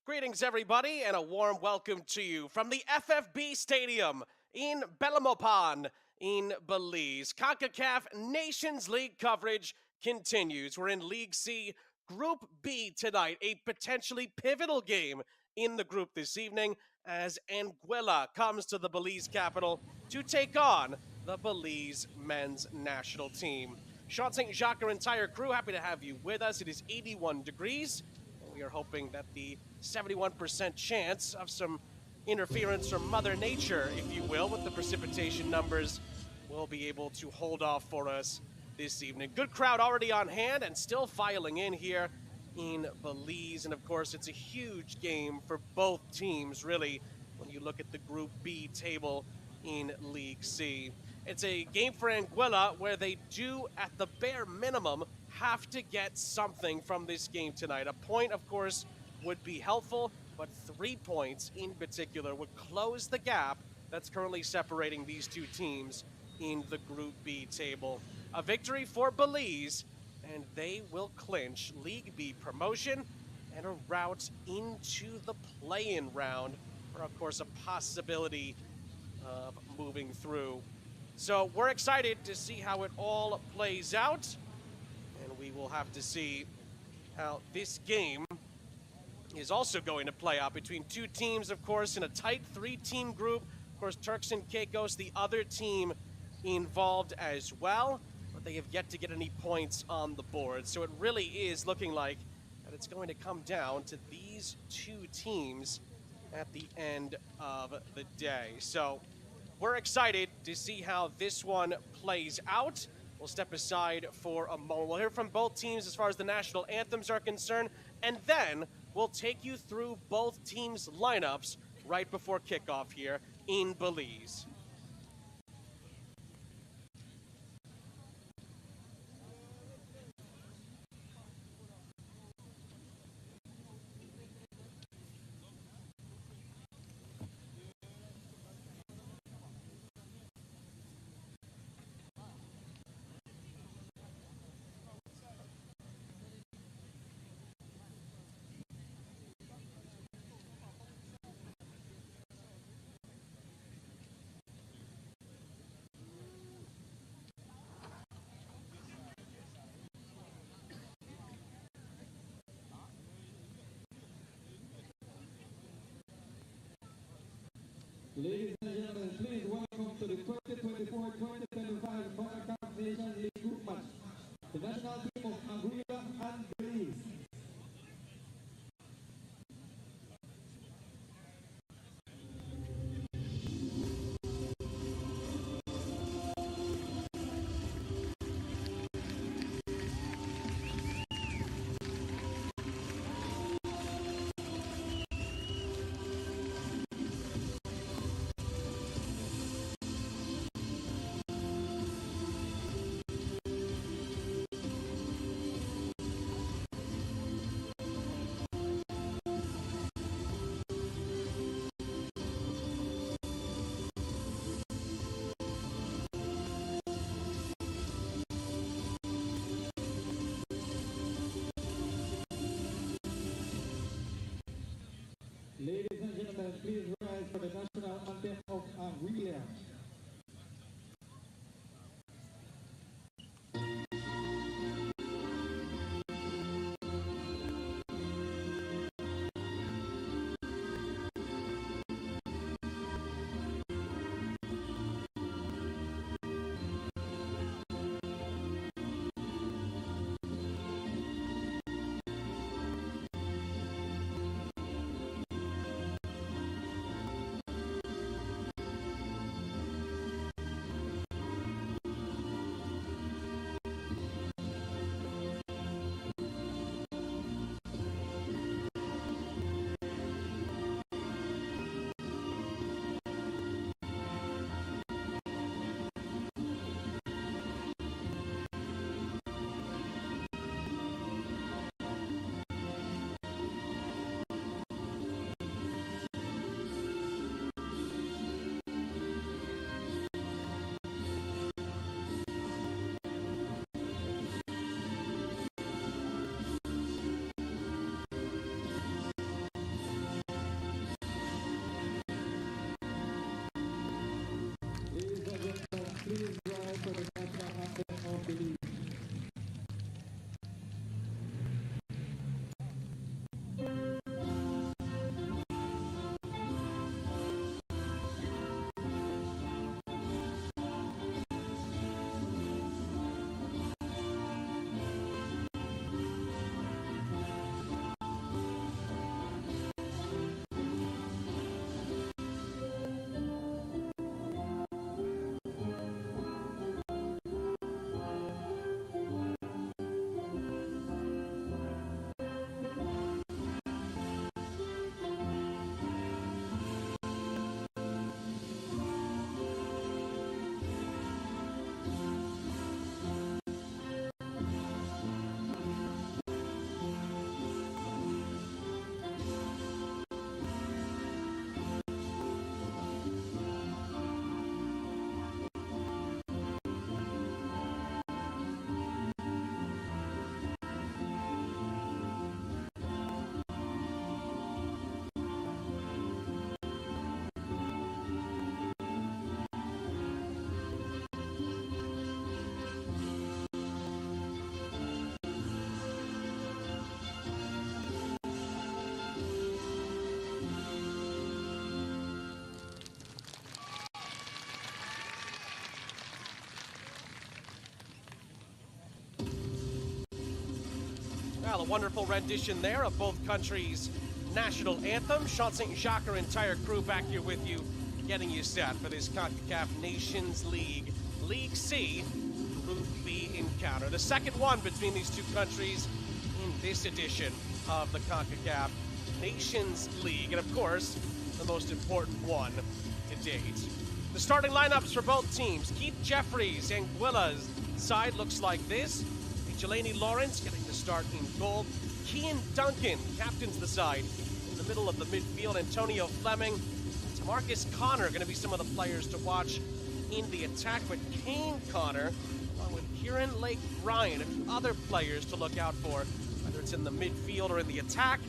Greetings, everybody, and a warm welcome to you from the FFB Stadium in Belmopan in Belize. Concacaf Nations League coverage continues. We're in League C, Group B tonight, a potentially pivotal game in the group this evening as Anguilla comes to the Belize capital to take on the Belize men's national team. Sean St. Jacques, our entire crew, happy to have you with us. It is 81 degrees. We are hoping that the 71% chance of some interference from Mother Nature, if you will, with the precipitation numbers will be able to hold off for us this evening. Good crowd already on hand and still filing in here in Belize. And of course, it's a huge game for both teams, really, when you look at the Group B table in League C. It's a game for Anguilla where they do, at the bare minimum, have to get something from this game tonight. A point, of course, would be helpful, but 3 points in particular would close the gap that's currently separating these two teams in the Group B table. A victory for Belize, and they will clinch League B promotion and a route into the play-in round for, of course, a possibility of moving through. So we're excited to see how it all plays out. And we will have to see how this game is also going to play out between two teams, of course, in a tight three-team group. Of course, Turks and Caicos, the other team involved as well, but they have yet to get any points on the board. So it really is looking like that it's going to come down to these two teams at the end of the day. So we're excited to see how this one plays out. We'll step aside for a moment. We'll hear from both teams as far as the national anthems are concerned, and then we'll take you through both teams' lineups right before kickoff here in Belize. Ladies and gentlemen, please welcome to the 2024-2025 Concacaf Nations League Group match. The national team of Anguilla and Belize. Ladies and gentlemen, please rise for the national anthem of Anguilla. wonderful rendition there of both countries' national anthem. Sean St. Jacques, our entire crew back here with you, getting you set for this Concacaf Nations League, League C, Group B encounter. The second one between these two countries in this edition of the Concacaf Nations League, and of course, the most important one to date. The starting lineups for both teams. Keith Jeffries, Anguilla's side looks like this. Jelani Lawrence getting the start in goal. Cian Duncan captains the side in the middle of the midfield. Antonio Fleming, Tamarcus Connor going to be some of the players to watch in the attack. But Kane Connor, along with Kieran Lake Ryan, a few other players to look out for, whether it's in the midfield or in the attack.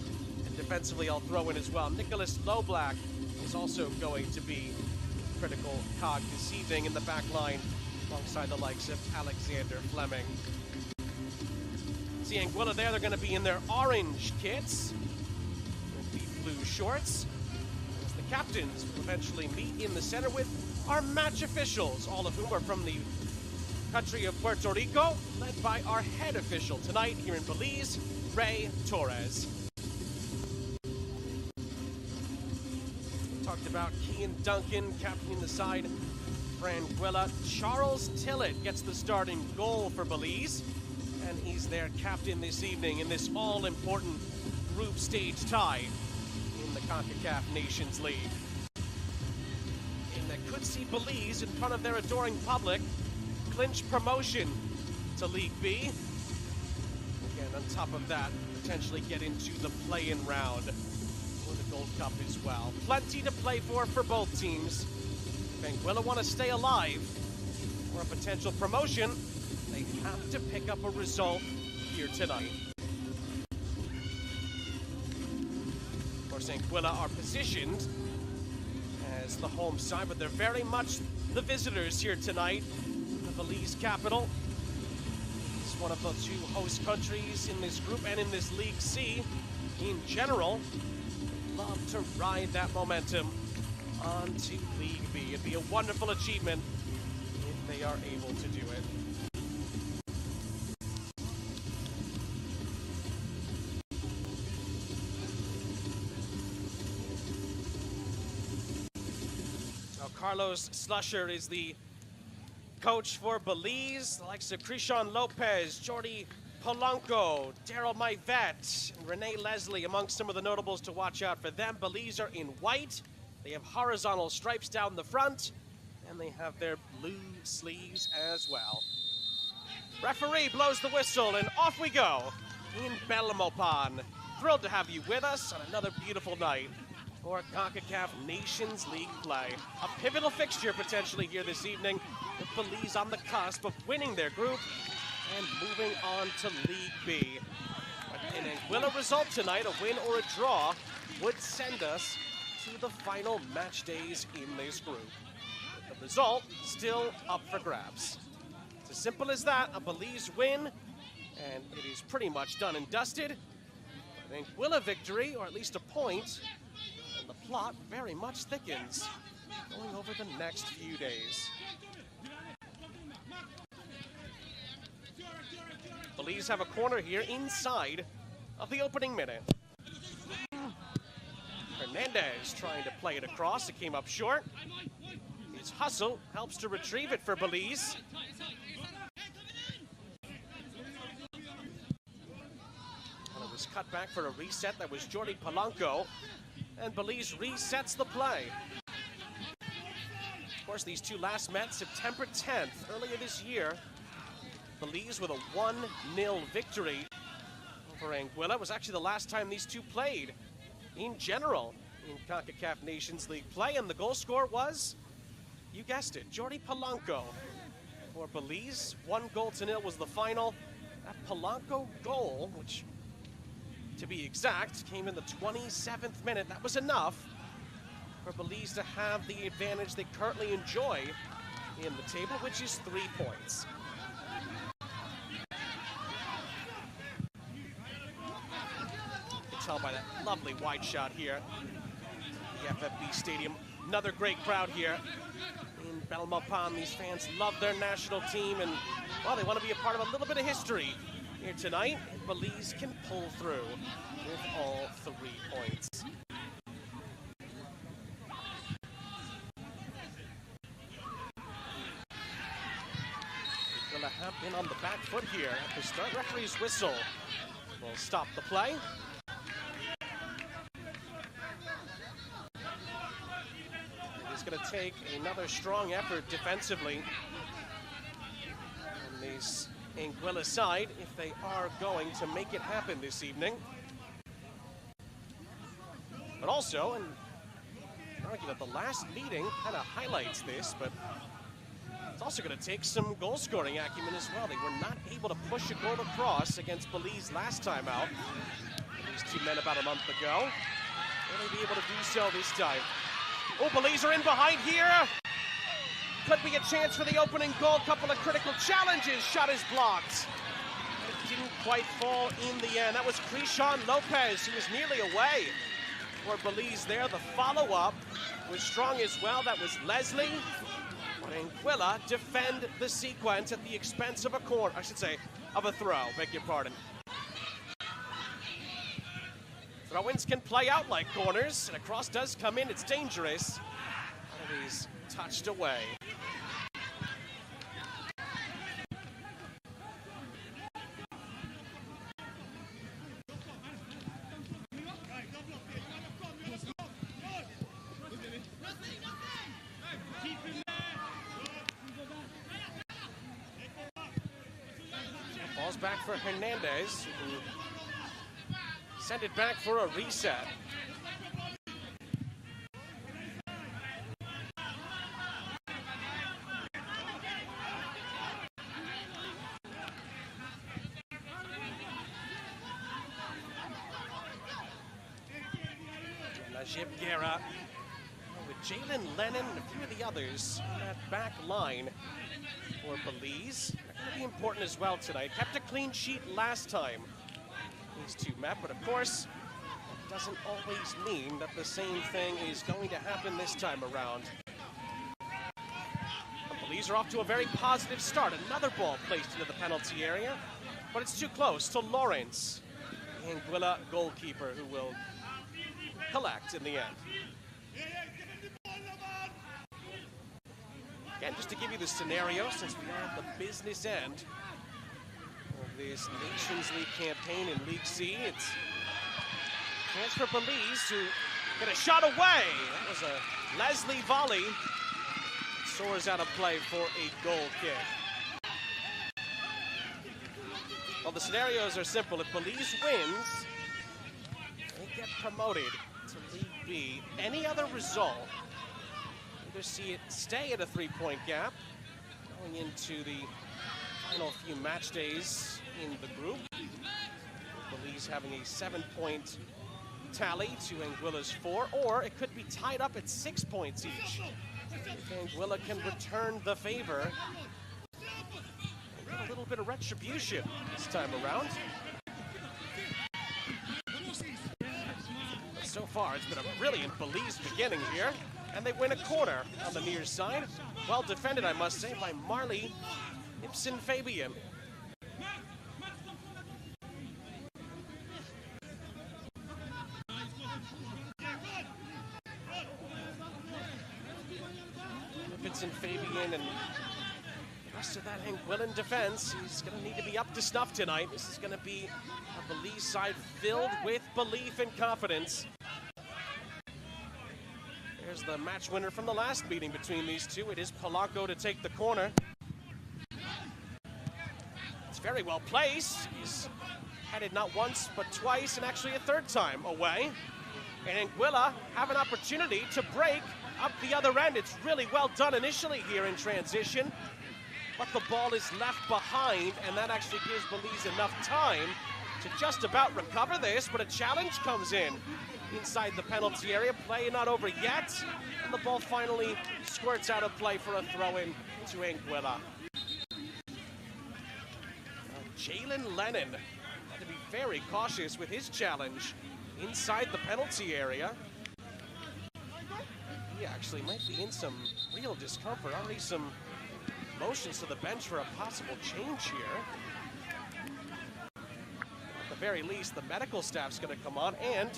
And defensively, I'll throw in as well. Nicholas Lowblack is also going to be a critical cog this evening in the back line, alongside the likes of Alexander Fleming. See Anguilla there, they're going to be in their orange kits with the blue shorts. As the captains will eventually meet in the center with our match officials, all of whom are from the country of Puerto Rico, led by our head official tonight here in Belize, Ray Torres. We talked about Cian Duncan captaining the side for Anguilla. Charles Tillett gets the start in goal for Belize, and he's their captain this evening in this all-important group stage tie in the Concacaf Nations League. And that could see Belize in front of their adoring public clinch promotion to League B. Again, on top of that, potentially get into the play-in round for the Gold Cup as well. Plenty to play for both teams. If Anguilla want to stay alive for a potential promotion, they have to pick up a result here tonight. Of course, Anguilla are positioned as the home side, but they're very much the visitors here tonight in the Belize capital. It's one of the two host countries in this group and in this League C in general. Love to ride that momentum onto League B. It'd be a wonderful achievement if they are able to do it. Carlos Slusher is the coach for Belize. The likes of Krishan Lopez, Jordi Polanco, Daryl Maivet, and Renee Leslie amongst some of the notables to watch out for them. Belize are in white. They have horizontal stripes down the front, and they have their blue sleeves as well. Referee blows the whistle, and off we go in Belmopan. Thrilled to have you with us on another beautiful night for Concacaf Nations League play. A pivotal fixture potentially here this evening, with Belize on the cusp of winning their group and moving on to League B. But an Anguilla result tonight, a win or a draw, would send us to the final match days in this group. With the result still up for grabs. It's as simple as that, a Belize win, and it is pretty much done and dusted. An Anguilla victory, or at least a point, and the plot very much thickens going over the next few days. Belize have a corner here inside of the opening minute. Hernandez trying to play it across. It came up short. His hustle helps to retrieve it for Belize. And it was cut back for a reset. That was Jordi Polanco. And Belize resets the play. Of course, these two last met September 10th, earlier this year. Belize with a 1-0 victory over Anguilla. It was actually the last time these two played in general in Concacaf Nations League play, and the goal scorer was, you guessed it, Jordi Polanco for Belize. 1-0 was the final. That Polanco goal, which to be exact, came in the 27th minute. That was enough for Belize to have the advantage they currently enjoy in the table, which is 3 points. You can tell by that lovely wide shot here. The FFB Stadium, another great crowd here in Belmopan. These fans love their national team, and well, they want to be a part of a little bit of history here tonight, and Belize can pull through with all 3 points. Anguilla have been on the back foot here at the start. Referee's whistle will stop the play. It's going to take another strong effort defensively on this Anguilla side if they are going to make it happen this evening. But also, and I argue that the last meeting kind of highlights this, but it's also going to take some goal-scoring acumen as well. They were not able to push a goal across against Belize last time out. These 2 men about a month ago. Will they be able to do so this time? Oh, Belize are in behind here. Could be a chance for the opening goal. Couple of critical challenges. Shot is blocked. It didn't quite fall in the end. That was Krishan Lopez, who was nearly away for Belize there. The follow-up was strong as well. That was Leslie. But Anguilla defend the sequence at the expense of a corner, I should say, of a throw, beg your pardon. Throw-ins can play out like corners, and a cross does come in, it's dangerous. And he's touched away. Ball's back for Hernandez, who sent it back for a reset. Najib Guerra with Jalen Lennon and a few of the others on that back line for Belize. Going to be important as well tonight. Kept a clean sheet last time these 2 met, but of course, it doesn't always mean that the same thing is going to happen this time around. The Belize are off to a very positive start. Another ball placed into the penalty area, but it's too close to Lawrence, the Anguilla goalkeeper, who will collect in the end. Again, just to give you the scenario, since we are at the business end of this Nations League campaign in League C, it's a chance for Belize to get a shot away. That was a Leslie volley. Soars out of play for a goal kick. Well, the scenarios are simple. If Belize wins, they get promoted to League B. Any other result, either see it stay at a 3-point gap going into the final few match days in the group. Belize having a 7-point tally to Anguilla's 4, or it could be tied up at 6 points each. If Anguilla can return the favor and get a little bit of retribution this time around. But so far, it's been a brilliant Belize beginning here. And they win a corner on the near side. Well defended, I must say, by Marley Ibsen Fabian. Ibsen Fabian and the rest of that Anguillan defense, he's going to need to be up to snuff tonight. This is going to be a Belize side filled with belief and confidence. Here's the match winner from the last meeting between these two. It is Polanco to take the corner. It's very well placed. He's headed not once, but twice, and actually a 3rd time away. And Anguilla have an opportunity to break up the other end. It's really well done initially here in transition, but the ball is left behind, and that actually gives Belize enough time to just about recover this, but a challenge comes in inside the penalty area. Play not over yet, and the ball finally squirts out of play for a throw-in to Anguilla. Jalen Lennon had to be very cautious with his challenge inside the penalty area. He actually might be in some real discomfort. Already some motions to the bench for a possible change here. the very least, the medical staff's going to come on, and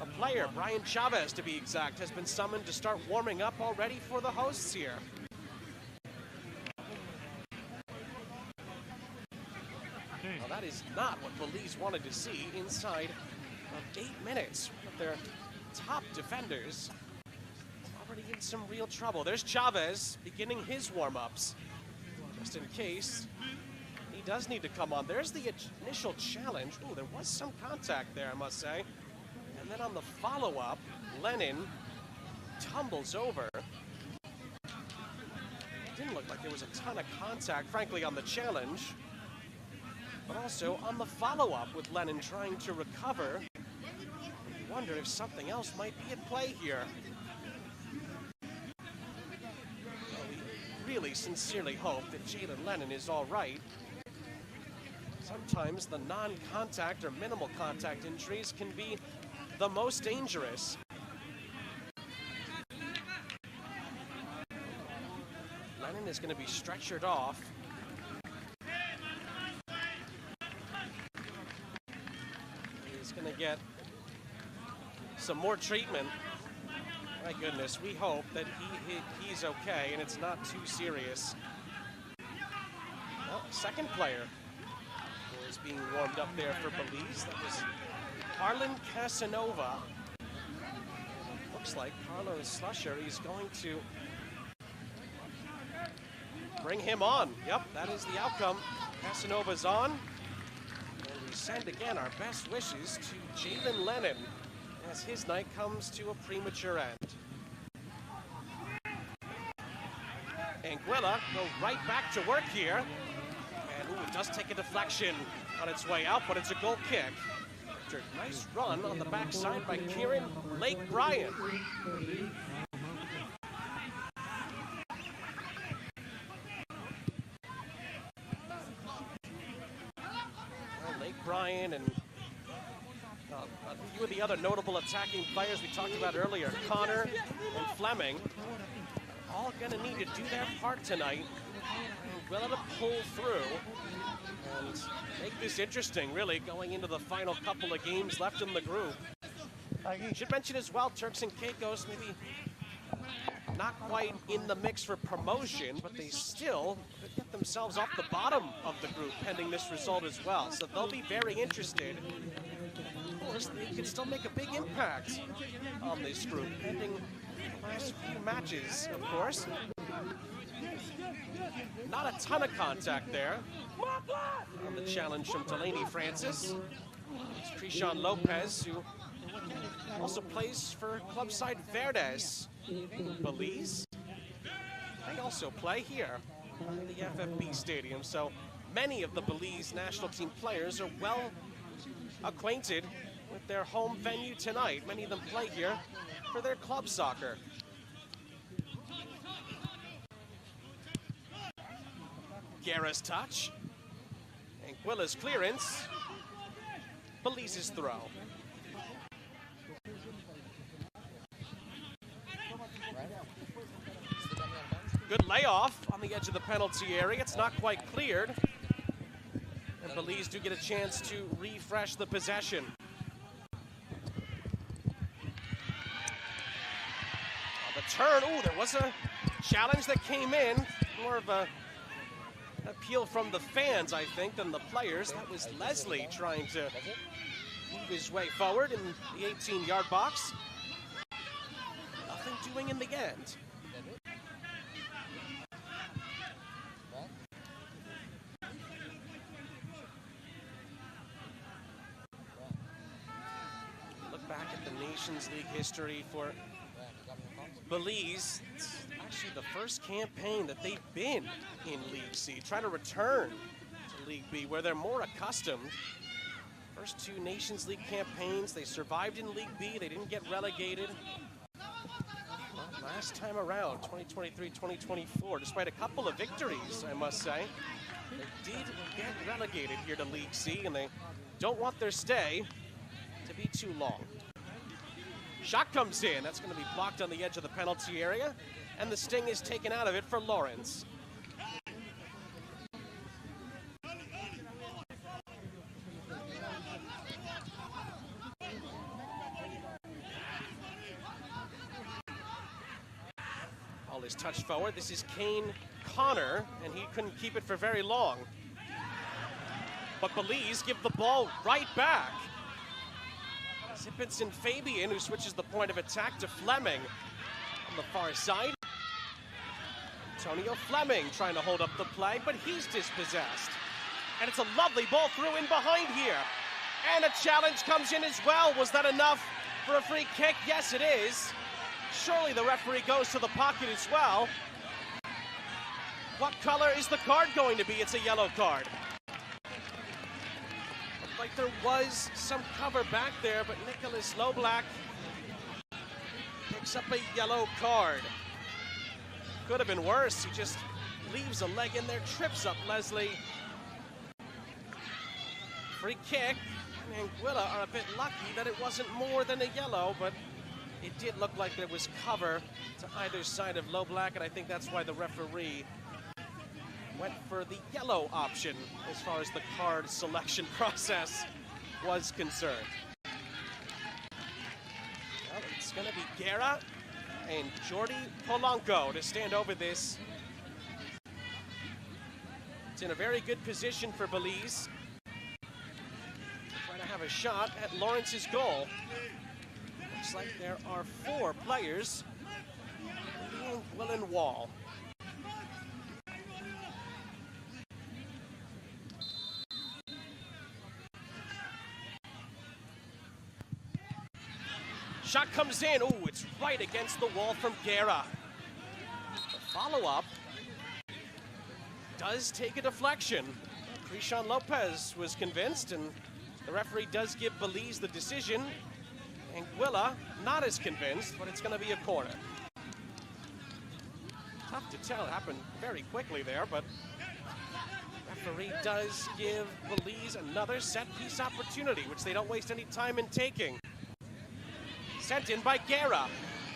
a player, Brian Chavez to be exact, has been summoned to start warming up already for the hosts here. Well, that is not what Belize wanted to see inside of 8 minutes. With their top defenders already in some real trouble. There's Chavez beginning his warm-ups, just in case he does need to come on. There's the initial challenge. Ooh, there was some contact there, I must say. And then on the follow-up, Lennon tumbles over. Didn't look like there was a ton of contact, frankly, on the challenge. But also on the follow-up with Lennon trying to recover. I wonder if something else might be at play here. Well, we really sincerely hope that Jalen Lennon is all right. Sometimes the non-contact or minimal contact injuries can be the most dangerous. Lennon is going to be stretchered off. He's going to get some more treatment. My goodness, we hope that he's okay and it's not too serious. Well, second player is being warmed up there for Belize. That was Harlan Casanova. Looks like Carlos Slusher is going to bring him on. Yep, that is the outcome. Casanova's on. And we send again our best wishes to Jalen Lennon as his night comes to a premature end. Anguilla go right back to work here. And ooh, it does take a deflection on its way out, but it's a goal kick. After a nice run on the backside by Kieran Lake Bryan. Lake Bryan and a few of the other notable attacking players we talked about earlier, Connor and Fleming, all going to need to do their part tonight. We'll let it pull through and make this interesting, really, going into the final couple of games left in the group. Should mention as well, Turks and Caicos maybe not quite in the mix for promotion, but they still could get themselves off the bottom of the group pending this result as well. So they'll be very interested. Of course, they could still make a big impact on this group pending the last few matches, of course. Not a ton of contact there on the challenge from Delaney Francis. It's Trishan Lopez, who also plays for club side Verdes Belize. They also play here at the FFB Stadium, so many of the Belize national team players are well acquainted with their home venue tonight. Many of them play here for their club soccer. Guerra's touch. Anguilla's clearance. Belize's throw. Good layoff on the edge of the penalty area. It's not quite cleared. And Belize do get a chance to refresh the possession. The turn, ooh, there was a challenge that came in. More of a appeal from the fans, I think, than the players. That was Leslie trying to move his way forward in the 18-yard box. Nothing doing in the end. Look back at the Nations League history for Belize. It's actually the first campaign that they've been in League C. Try to return to League B, where they're more accustomed. First two Nations League campaigns, they survived in League B. They didn't get relegated. Well, last time around, 2023-2024, despite a couple of victories, I must say, they did get relegated here to League C, and they don't want their stay to be too long. Shot comes in. That's going to be blocked on the edge of the penalty area, and the sting is taken out of it for Lawrence. Ball is touched forward. This is Kane Connor, and he couldn't keep it for very long. But Belize give the ball right back. Zippinson Fabian, who switches the point of attack to Fleming on the far side. Antonio Fleming trying to hold up the play, but he's dispossessed. And it's a lovely ball through in behind here. And a challenge comes in as well. Was that enough for a free kick? Yes, it is. Surely the referee goes to the pocket as well. What color is the card going to be? It's a yellow card. Looked like there was some cover back there, but Nicholas Loblack picks up a yellow card. Could have been worse. He just leaves a leg in there, trips up Leslie. Free kick. And Anguilla are a bit lucky that it wasn't more than a yellow, but it did look like there was cover to either side of Loblack, and I think that's why the referee went for the yellow option as far as the card selection process was concerned. Well, it's going to be Guerra and Jordi Polanco to stand over this. It's in a very good position for Belize. Trying to have a shot at Lawrence's goal. Looks like there are 4 players being Willen Wall. Shot comes in. Oh, it's right against the wall from Guerra. The follow-up does take a deflection. Krishan Lopez was convinced, and the referee does give Belize the decision. Anguilla not as convinced, but it's going to be a corner. Tough to tell. It happened very quickly there, but referee does give Belize another set-piece opportunity, which they don't waste any time in taking. Sent in by Guerra.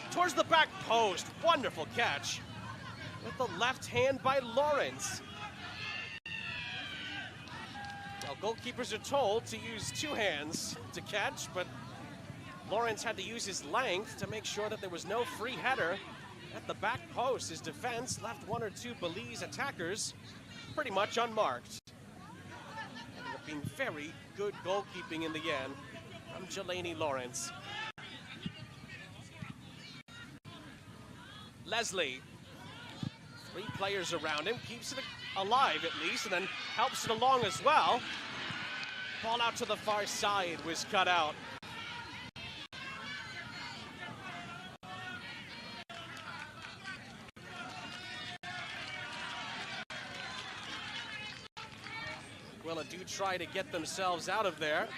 Towards the back post. Wonderful catch. With the left hand by Lawrence. Well, goalkeepers are told to use 2 hands to catch, but Lawrence had to use his length to make sure that there was no free header at the back post. His defense left 1 or 2 Belize attackers pretty much unmarked. Ended up being very good goalkeeping in the end from Jelani Lawrence. Leslie, 3 players around him, keeps it alive at least, and then helps it along as well. Ball out to the far side was cut out. Anguilla do try to get themselves out of there.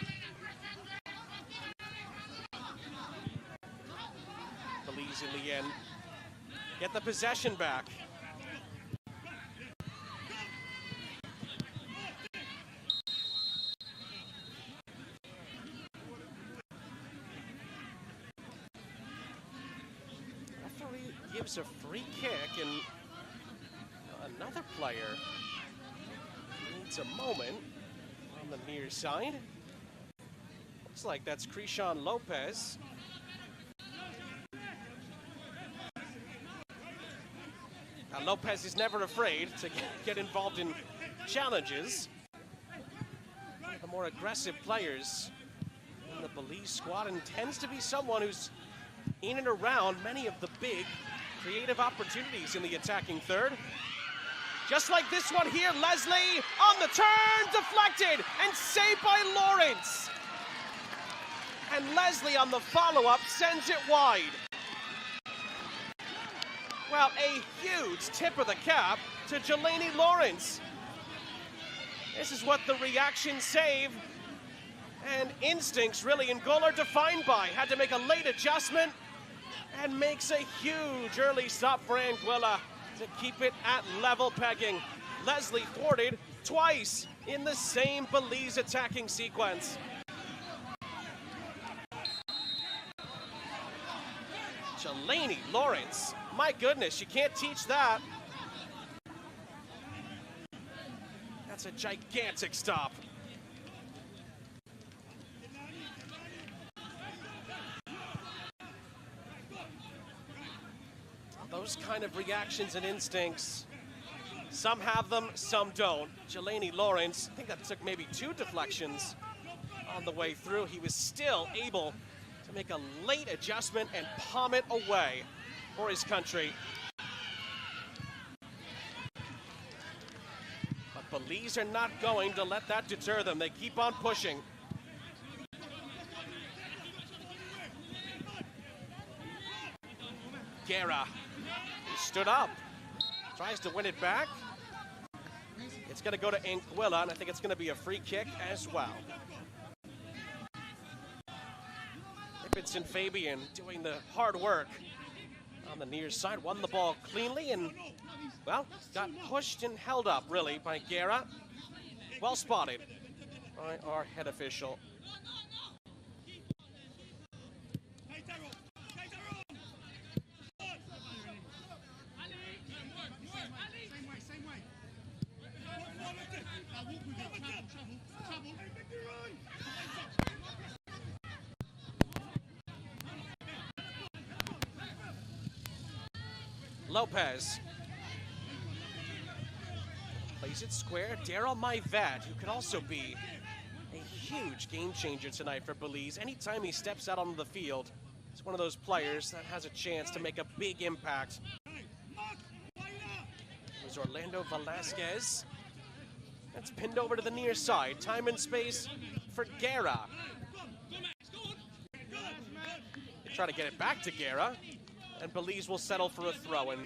Belize in the end get the possession back. Referee gives a free kick, and another player needs a moment on the near side. Looks like that's Krishan Lopez. Now, Lopez is never afraid to get involved in challenges. One of the more aggressive players in the Belize squad, and tends to be someone who's in and around many of the big creative opportunities in the attacking third. Just like this one here, Leslie on the turn, deflected, and saved by Lawrence. And Leslie on the follow-up sends it wide. Well, a huge tip of the cap to Jelani Lawrence. This is what the reaction save and instincts really in goal are defined by. Had to make a late adjustment and makes a huge early stop for Anguilla to keep it at level pegging. Leslie thwarted twice in the same Belize attacking sequence. Jelani Lawrence, my goodness, you can't teach that. That's a gigantic stop. those kind of reactions and instincts, some have them, some don't. Jelani Lawrence, I think that took maybe 2 deflections on the way through. He was still able to make a late adjustment and palm it away for his country. But Belize are not going to let that deter them. They keep on pushing. Guerra, he stood up, tries to win it back. It's going to go to Anguilla, and I think it's going to be a free kick as well. Vincent Fabian doing the hard work on the near side, won the ball cleanly and, well, got pushed and held up, really, by Guerra. Well spotted by our head official. Lopez plays it square. Daryl Maivet, who could also be a huge game changer tonight for Belize. Anytime he steps out onto the field, he's one of those players that has a chance to make a big impact. There's Orlando Velasquez. That's pinned over to the near side. Time and space for Guerra. They try to get it back to Guerra, and Belize will settle for a throw-in.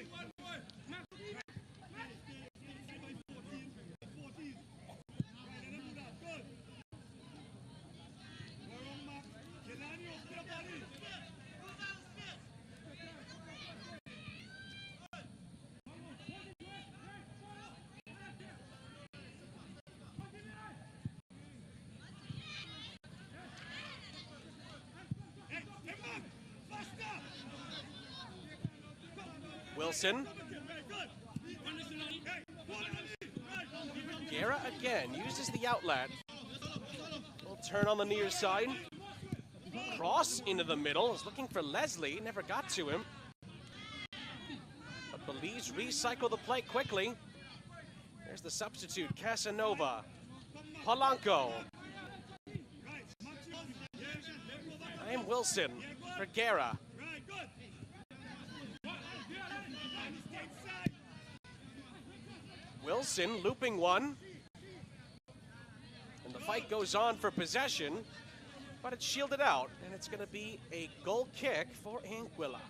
Wilson. Guerra again uses the outlet. Will turn on the near side. Cross into the middle. Is looking for Leslie. Never got to him. But Belize recycle the play quickly. There's the substitute, Casanova. Polanco. I'm Wilson for Guerra. Wilson looping one. And the fight goes on for possession, but it's shielded out, and it's going to be a goal kick for Anguilla.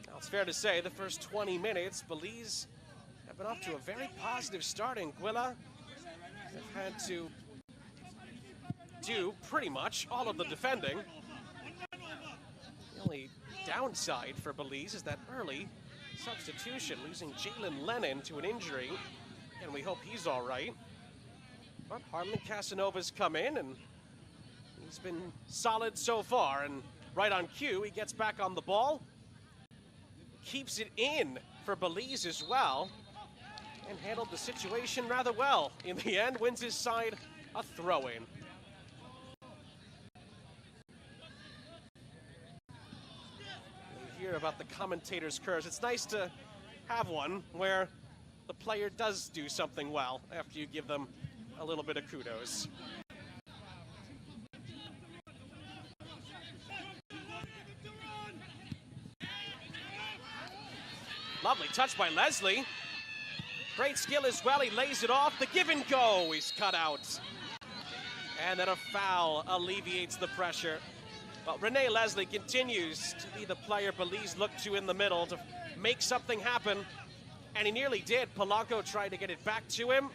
Now, it's fair to say the first 20 minutes, Belize have been off to a very positive start. Anguilla have had to do pretty much all of the defending. The only downside for Belize is that early substitution, losing Jalen Lennon to an injury, and we hope he's all right. But Harlan Casanova's come in, and he's been solid so far, and right on cue, he gets back on the ball, keeps it in for Belize as well, and handled the situation rather well. In the end, wins his side a throw-in. Hear about the commentator's curse. It's nice to have one where the player does do something well after you give them a little bit of kudos. Lovely touch by Leslie. Great skill as well. He lays it off. The give and go. He's cut out. And then a foul alleviates the pressure. But Rene Leslie continues to be the player Belize looked to in the middle to make something happen. And he nearly did. Polanco tried to get it back to him.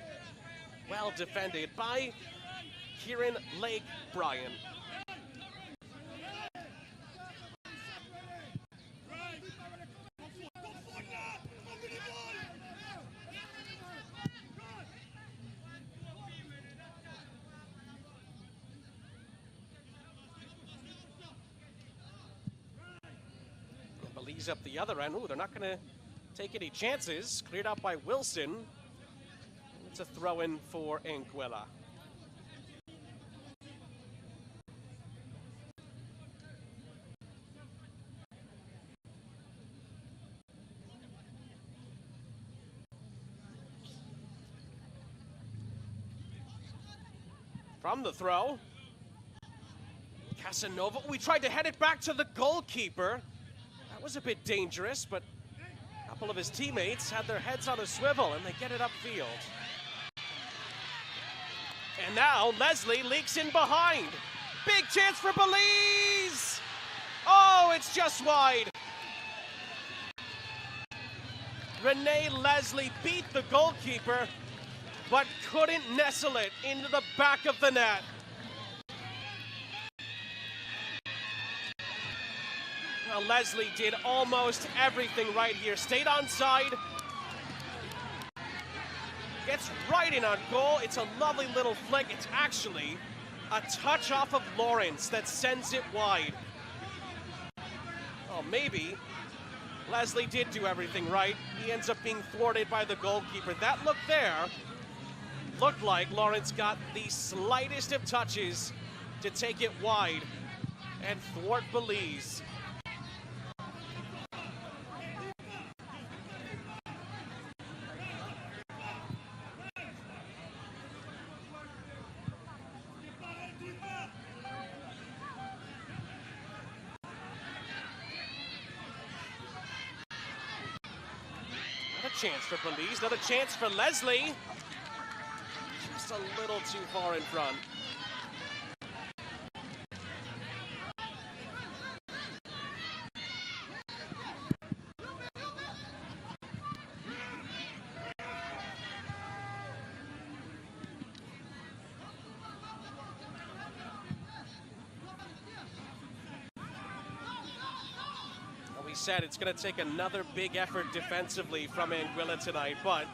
Well defended by Kieran Lake Bryan. Belize up the other end. Ooh, they're not going to take any chances. Cleared out by Wilson. It's a throw-in for Anguilla. From the throw. Casanova, we tried to head it back to the goalkeeper. That was a bit dangerous, but a couple of his teammates had their heads on a swivel and they get it upfield. And now Leslie leaks in behind. Big chance for Belize! Oh, it's just wide. Renee Leslie beat the goalkeeper, but couldn't nestle it into the back of the net. Well, Leslie did almost everything right here. Stayed onside. Gets right in on goal. It's a lovely little flick. It's actually a touch off of Lawrence that sends it wide. Oh, maybe Leslie did do everything right. He ends up being thwarted by the goalkeeper. That look there looked like Lawrence got the slightest of touches to take it wide and thwart Belize. Another chance for Belize, another chance for Leslie. Just a little too far in front. We said it's going to take another big effort defensively from Anguilla tonight, but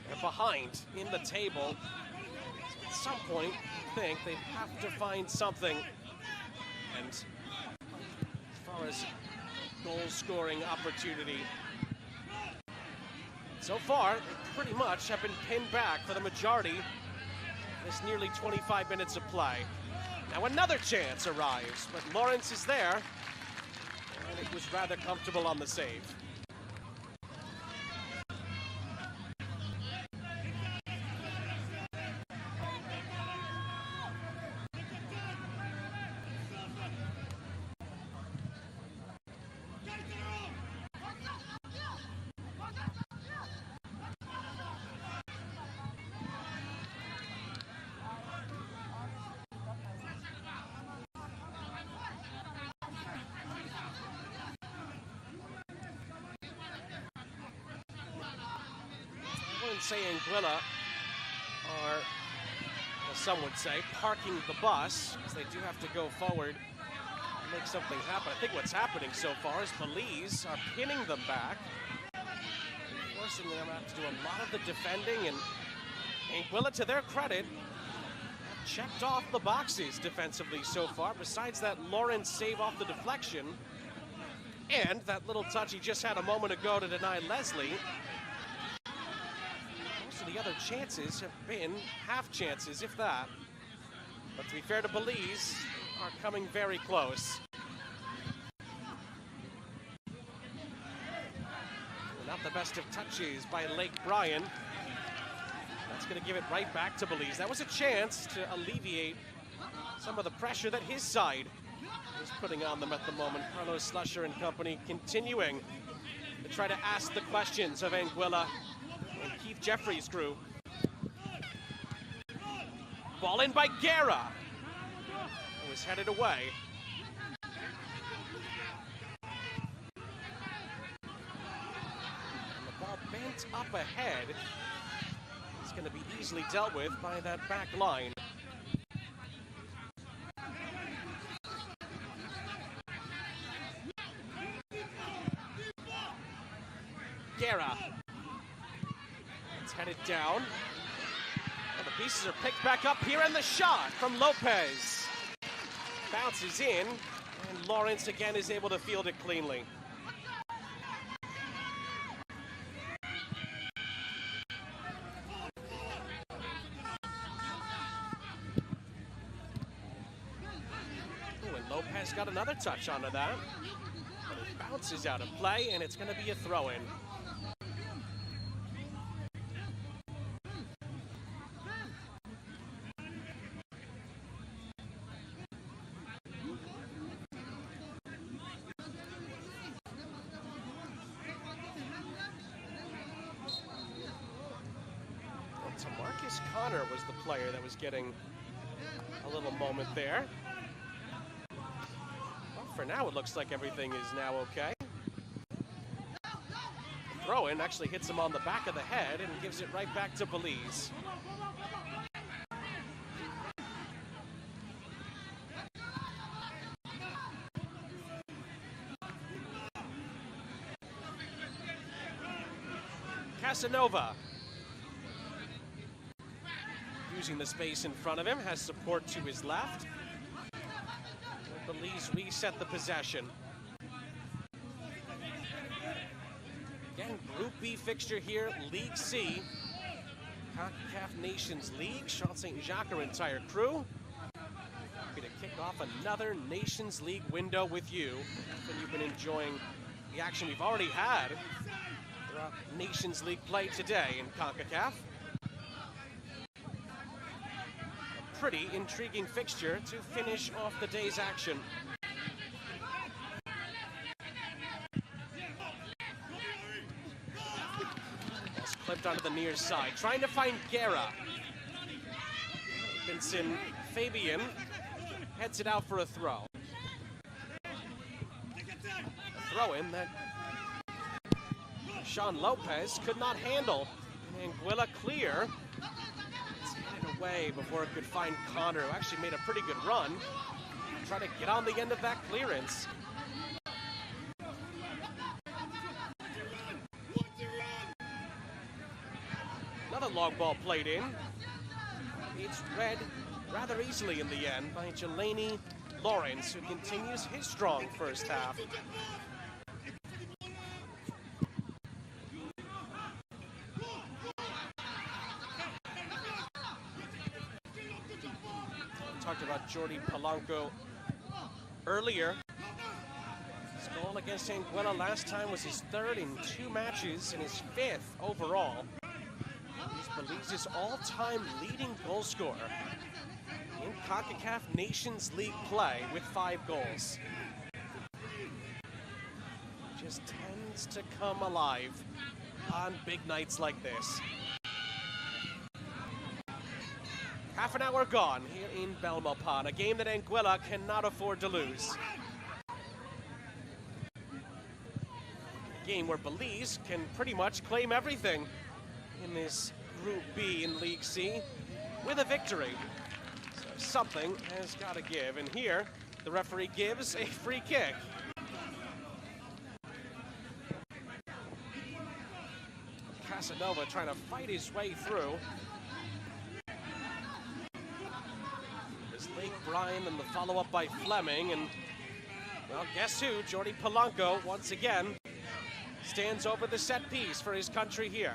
they're behind in the table. At some point, I think they have to find something. And as far as goal-scoring opportunity, so far, they pretty much have been pinned back for the majority of this nearly 25 minutes of play. Now another chance arrives, but Lawrence is there. And it was rather comfortable on the save. I wouldn't say Anguilla are, as some would say, parking the bus, because they do have to go forward and make something happen. I think what's happening so far is Belize are pinning them back, forcing them to have to do a lot of the defending, and Anguilla, to their credit, have checked off the boxes defensively so far, besides that Lawrence save off the deflection, and that little touch he just had a moment ago to deny Leslie. The other chances have been half chances, if that. But to be fair to Belize, are coming very close. Not the best of touches by Lake Bryan. That's going to give it right back to Belize. That was a chance to alleviate some of the pressure that his side is putting on them at the moment. Carlos Slusher and company continuing to try to ask the questions of Anguilla and Keith Jeffrey's crew. Ball in by Guerra. It was headed away. And the ball bent up ahead. It's going to be easily dealt with by that back line. Guerra. It's headed down. And the pieces are picked back up here, and the shot from Lopez bounces in, and Lawrence again is able to field it cleanly. Ooh, and Lopez got another touch onto that. But it bounces out of play, and it's going to be a throw-in. Connor was the player that was getting a little moment there. Well, for now, it looks like everything is now okay. Throw-in actually hits him on the back of the head and gives it right back to Belize. Casanova, using the space in front of him, has support to his left. Belize reset the possession. Again, Group B fixture here, League C. Concacaf Nations League, Sean St. Jacques, our entire crew. Happy to kick off another Nations League window with you. And you've been enjoying the action we've already had throughout Nations League play today in Concacaf. A pretty intriguing fixture to finish off the day's action. Clipped onto the near side, trying to find Guerra. Vincent Fabian heads it out for a throw. A throw in that Sean Lopez could not handle. Anguilla clear. It's headed away before it could find Connor, who actually made a pretty good run. Try to get on the end of that clearance. Another long ball played in. It's read rather easily in the end by Jelani Lawrence, who continues his strong first half. Talked about Jordi Polanco earlier. His goal against Anguilla last time was his third in 2 matches and his 5th overall. He's Belize's all-time leading goal scorer in Concacaf Nations League play with 5 goals. Just tends to come alive on big nights like this. Half an hour gone here in Belmopan, a game that Anguilla cannot afford to lose. A game where Belize can pretty much claim everything in this Group B in League C with a victory. So something has got to give, and here the referee gives a free kick. Casanova trying to fight his way through. Lake Bryan and the follow-up by Fleming, and well, guess who? Jordi Polanco once again stands over the set piece for his country here.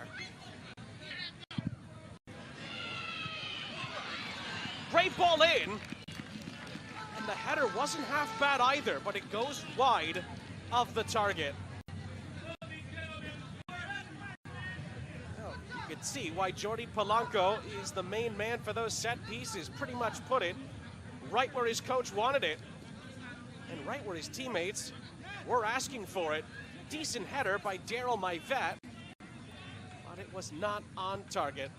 Great ball in, and the header wasn't half bad either, but it goes wide of the target. Well, you can see why Jordi Polanco is the main man for those set pieces. Pretty much put it right where his coach wanted it, and right where his teammates were asking for it. Decent header by Daryl Myvet, but it was not on target.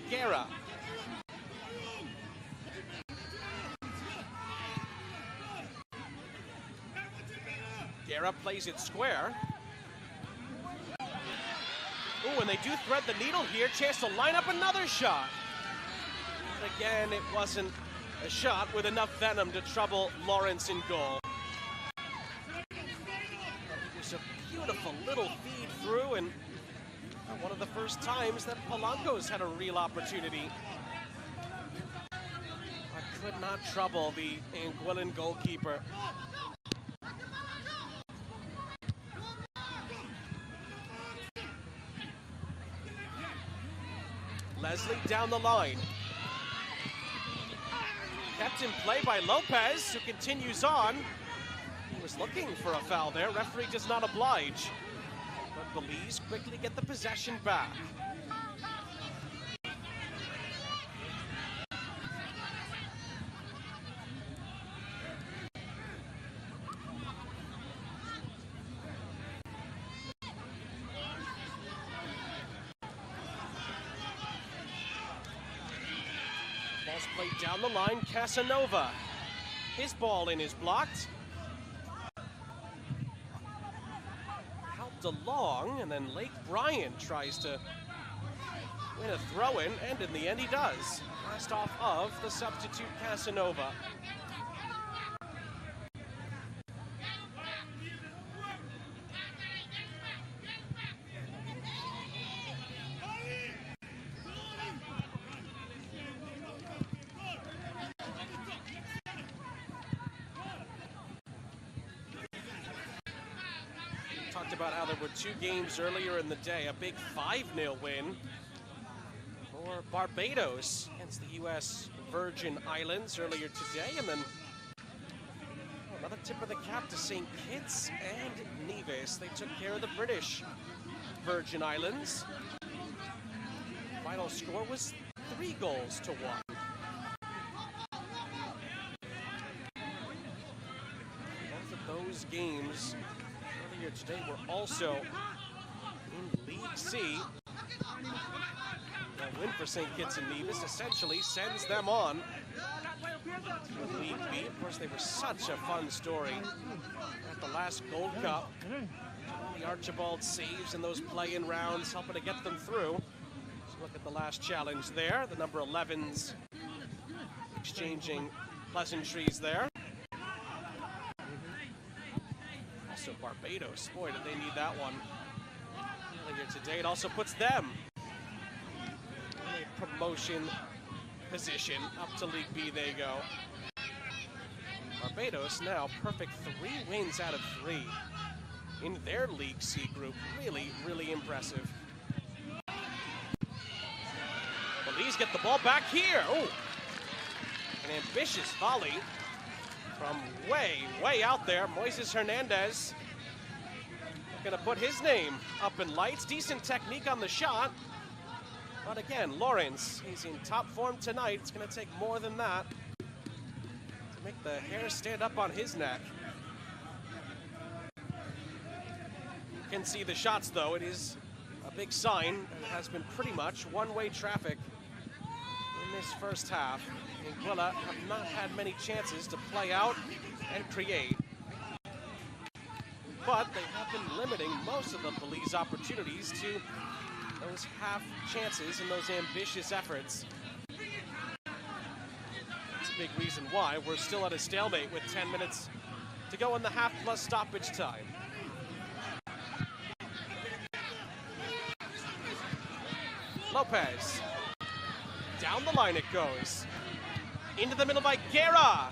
Guerra. Guerra plays it square. Ooh, and they do thread the needle here. Chance to line up another shot. But again, it wasn't a shot with enough venom to trouble Lawrence in goal. It was a beautiful little feed through, and one of the first times that Polanco's had a real opportunity. But could not trouble the Anguillan goalkeeper. Leslie down the line. Kept in play by Lopez, who continues on. He was looking for a foul there. Referee does not oblige. Belize quickly get the possession back. Ball's played down the line, Casanova. His ball in is blocked. Helped along, and then Lake Bryant tries to win a throw-in, and in the end he does. Last off of the substitute Casanova. Talked about how there were two games earlier in the day, a big 5-0 win for Barbados against the U.S. Virgin Islands earlier today, and then another tip of the cap to St. Kitts and Nevis. They took care of the British Virgin Islands. Final score was 3-1. Both of those games earlier today were also in League C. A win for St. Kitts and Nevis essentially sends them on to League B. Of course, they were such a fun story at the last Gold Cup. The Archibald saves in those play-in rounds, helping to get them through. Let's look at the last challenge there. The number 11s exchanging pleasantries there. Also Barbados, boy, did they need that one earlier today. It also puts them in a promotion position. Up to League B they go. Barbados now perfect 3 wins out of 3 in their League C group. Really, really impressive. Belize get the ball back here. Oh, an ambitious volley from way out there. Moises Hernandez gonna put his name up in lights. Decent technique on the shot. But again, Lawrence, he's in top form tonight. It's gonna take more than that to make the hair stand up on his neck. You can see the shots though. It is a big sign. It has been pretty much one-way traffic in this first half. Anguilla have not had many chances to play out and create. But they have been limiting most of the Belize opportunities to those half chances and those ambitious efforts. That's a big reason why we're still at a stalemate with 10 minutes to go in the half plus stoppage time. Lopez. Down the line it goes. Into the middle by Guerra.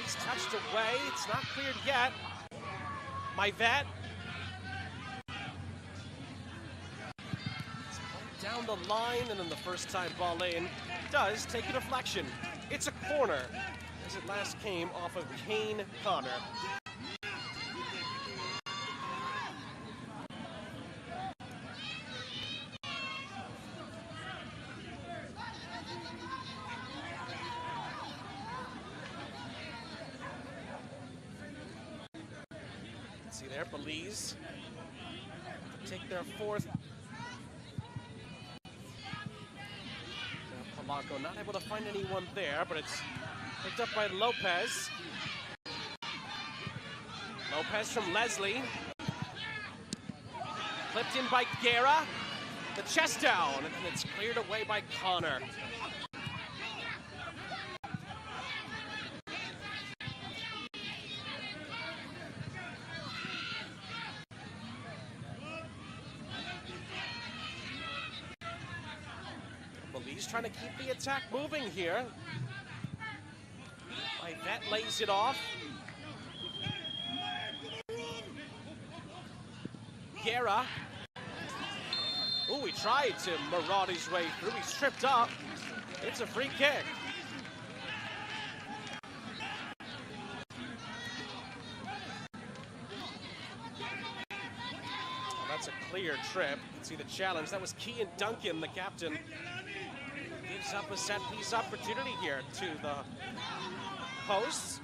He's touched away. It's not cleared yet. My vet. Down the line, and then the first time ball in does take a deflection. It's a corner, as it last came off of Kane Connor. See there, Belize take their 4th. Polanco not able to find anyone there, but it's picked up by Lopez. Lopez from Leslie. Clipped in by Guerra. The chest down, and then it's cleared away by Connor. Belize trying to keep the attack moving here. Ivette lays it off. Guerra. Oh, he tried to maraud his way through. He's tripped up. It's a free kick. That's a clear trip. You can see the challenge. That was Kean Duncan, the captain. Gives up a set piece opportunity here to the posts.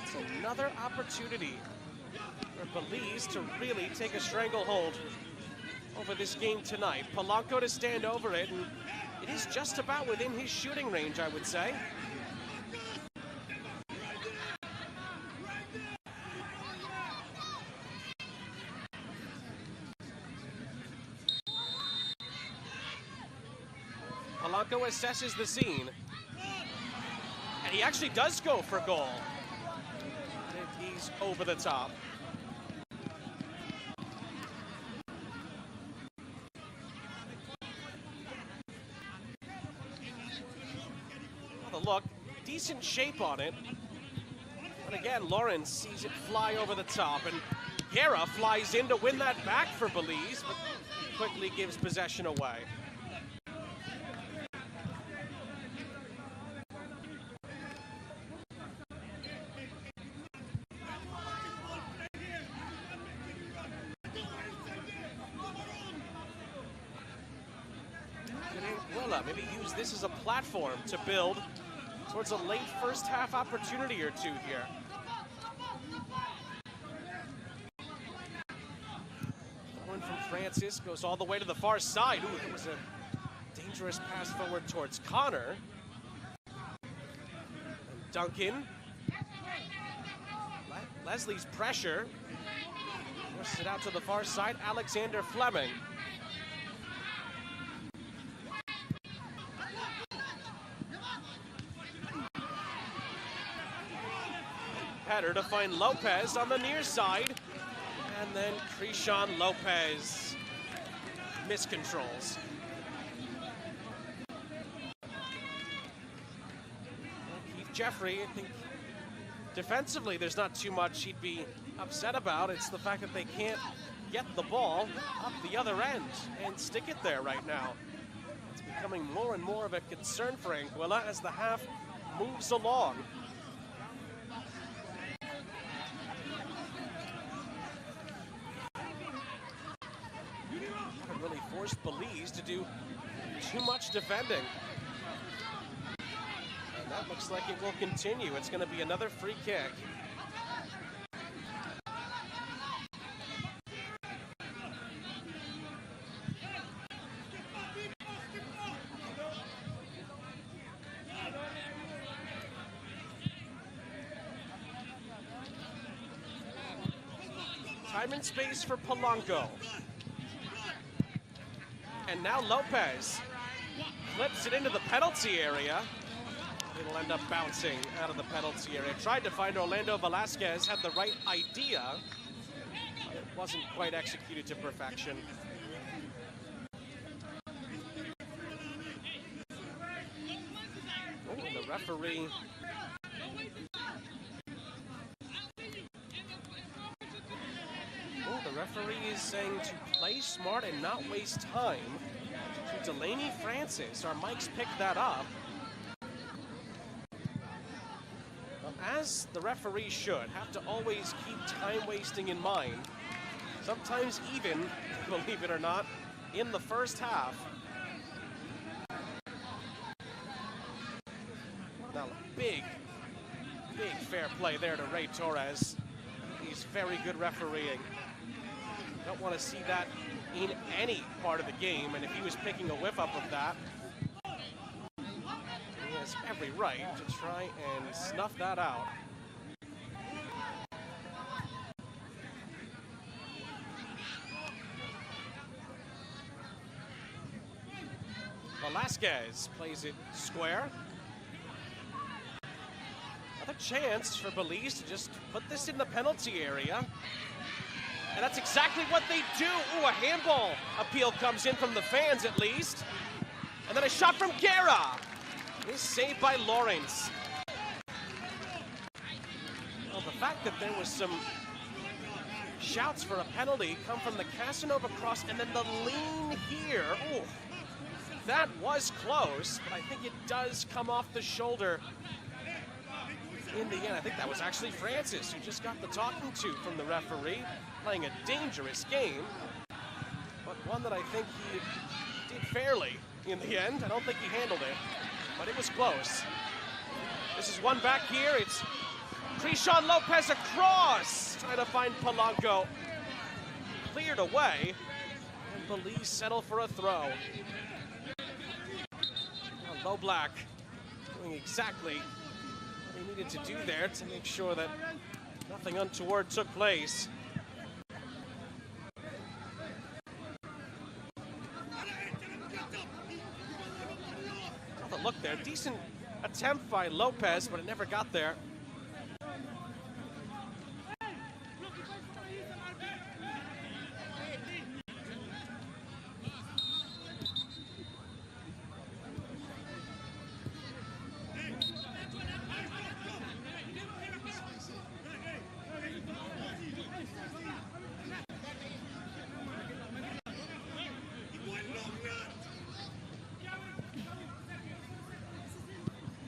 It's another opportunity for Belize to really take a stranglehold over this game tonight. Polanco to stand over it, and it is just about within his shooting range, I would say. Polanco assesses the scene. And he actually does go for goal. And he's over the top. Look, decent shape on it. But again, Lawrence sees it fly over the top, and Guerra flies in to win that back for Belize, but quickly gives possession away. Anguilla maybe use this as a platform to build towards a late first half opportunity or two here. One from Francis goes all the way to the far side. Ooh, it was a dangerous pass forward towards Connor. And Duncan. Leslie's pressure. Pushes it out to the far side. Alexander Fleming. Header to find Lopez on the near side, and then Krishan Lopez miscontrols. Keith Jeffrey, I think defensively there's not too much he'd be upset about. It's the fact that they can't get the ball up the other end and stick it there right now. It's becoming more and more of a concern for Anguilla as the half moves along. Really forced Belize to do too much defending. And that looks like it will continue. It's going to be another free kick. Time and space for Polanco. And now Lopez flips it into the penalty area. It'll end up bouncing out of the penalty area. Tried to find Orlando Velasquez, had the right idea, but it wasn't quite executed to perfection. Oh, and the referee. Oh, the referee is saying to play smart and not waste time to Delaney Francis. Our mics picked that up. Well, as the referee should, have to always keep time wasting in mind. Sometimes even, believe it or not, in the first half. Now, big fair play there to Ray Torres. He's very good refereeing. Don't want to see that in any part of the game, and if he was picking a whiff up of that, he has every right to try and snuff that out. Velasquez plays it square. Another chance for Belize to just put this in the penalty area. And that's exactly what they do. Ooh, a handball appeal comes in from the fans at least. And then a shot from Guerra. It is saved by Lawrence. Well, the fact that there was some shouts for a penalty come from the Casanova cross and then the lean here. Ooh, That was close, but I think it does come off the shoulder in the end. I think that was actually Francis who just got the talking to from the referee, playing a dangerous game, but one that I think he did fairly in the end. I don't think he handled it, but it was close. This is one back here. It's Krishan Lopez across, trying to find Polanco. Cleared away, and Belize settle for a throw. Low Black doing exactly what he needed to do there to make sure that nothing untoward took place. Have a look there. Decent attempt by Lopez, but it never got there.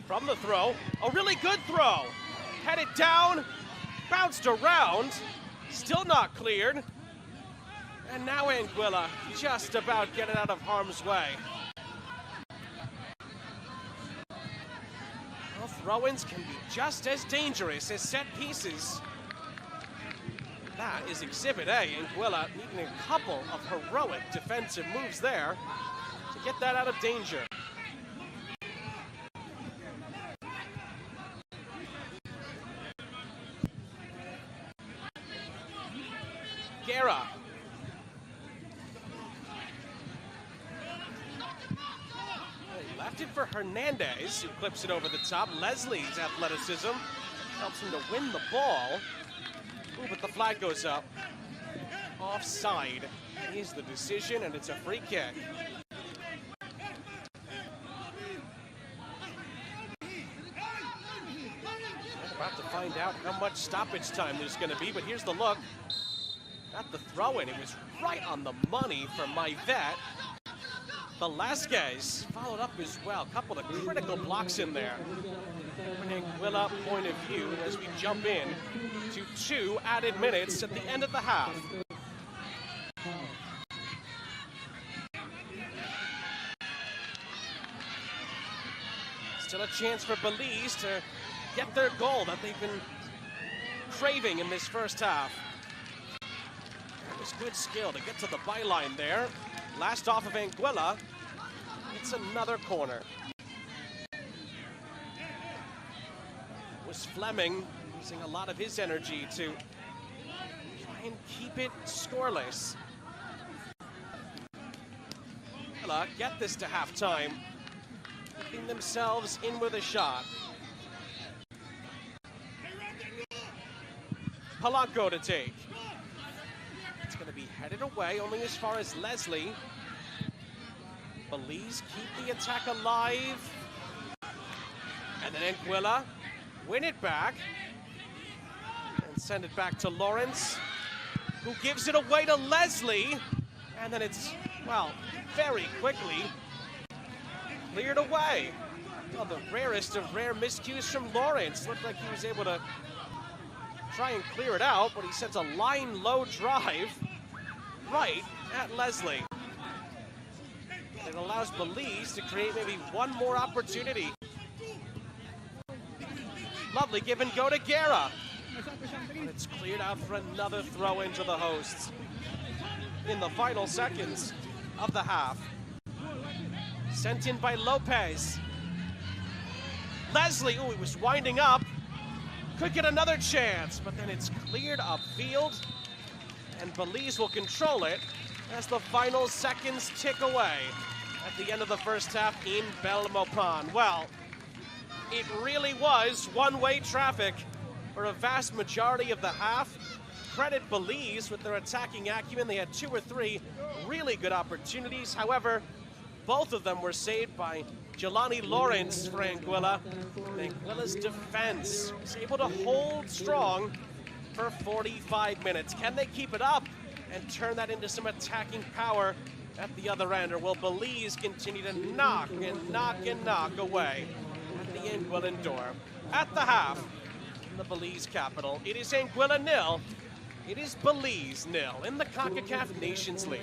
From the throw, a really good throw. Headed down, bounced around, still not cleared. And now Anguilla just about getting out of harm's way. Well, throw-ins can be just as dangerous as set pieces. That is Exhibit A. Anguilla needing a couple of heroic defensive moves there to get that out of danger. Guerra. Left it for Hernandez, who clips it over the top. Leslie's athleticism helps him to win the ball. Ooh, but the flag goes up. Offside is the decision, and it's a free kick. We're about to find out how much stoppage time there's going to be, but here's the look. Got the throw-in. It was right on the money for my vet. Velasquez followed up as well. A couple of critical blocks in there. From an Anguilla point of view as we jump in to 2 added minutes at the end of the half. Still a chance for Belize to get their goal that they've been craving in this first half. Good skill to get to the byline there. Last off of Anguilla. It's another corner. It was Fleming using a lot of his energy to try and keep it scoreless. Anguilla get this to halftime, keeping themselves in with a shot. Polanco to take. Going to be headed away only as far as Leslie. Belize keep the attack alive. And then Anguilla win it back and send it back to Lawrence, who gives it away to Leslie. And then it's, well, very quickly cleared away. Well, the rarest of rare miscues from Lawrence. Looked like he was able to try and clear it out, but he sends a line low drive right at Leslie. It allows Belize to create maybe one more opportunity. Lovely give and go to Guerra. But it's cleared out for another throw into the hosts in the final seconds of the half. Sent in by Lopez. Leslie, ooh, he was winding up. Could get another chance, but then it's cleared upfield, and Belize will control it as the final seconds tick away at the end of the first half in Belmopan. Well, it really was one-way traffic for a vast majority of the half. Credit Belize with their attacking acumen. They had 2 or 3 really good opportunities. However, both of them were saved by Jelani Lawrence for Anguilla. Anguilla's defense was able to hold strong for 45 minutes. Can they keep it up and turn that into some attacking power at the other end, or will Belize continue to knock and knock and knock away at the Anguilla door? At the half, in the Belize capital, it is Anguilla 0. It is Belize 0 in the Concacaf Nations League.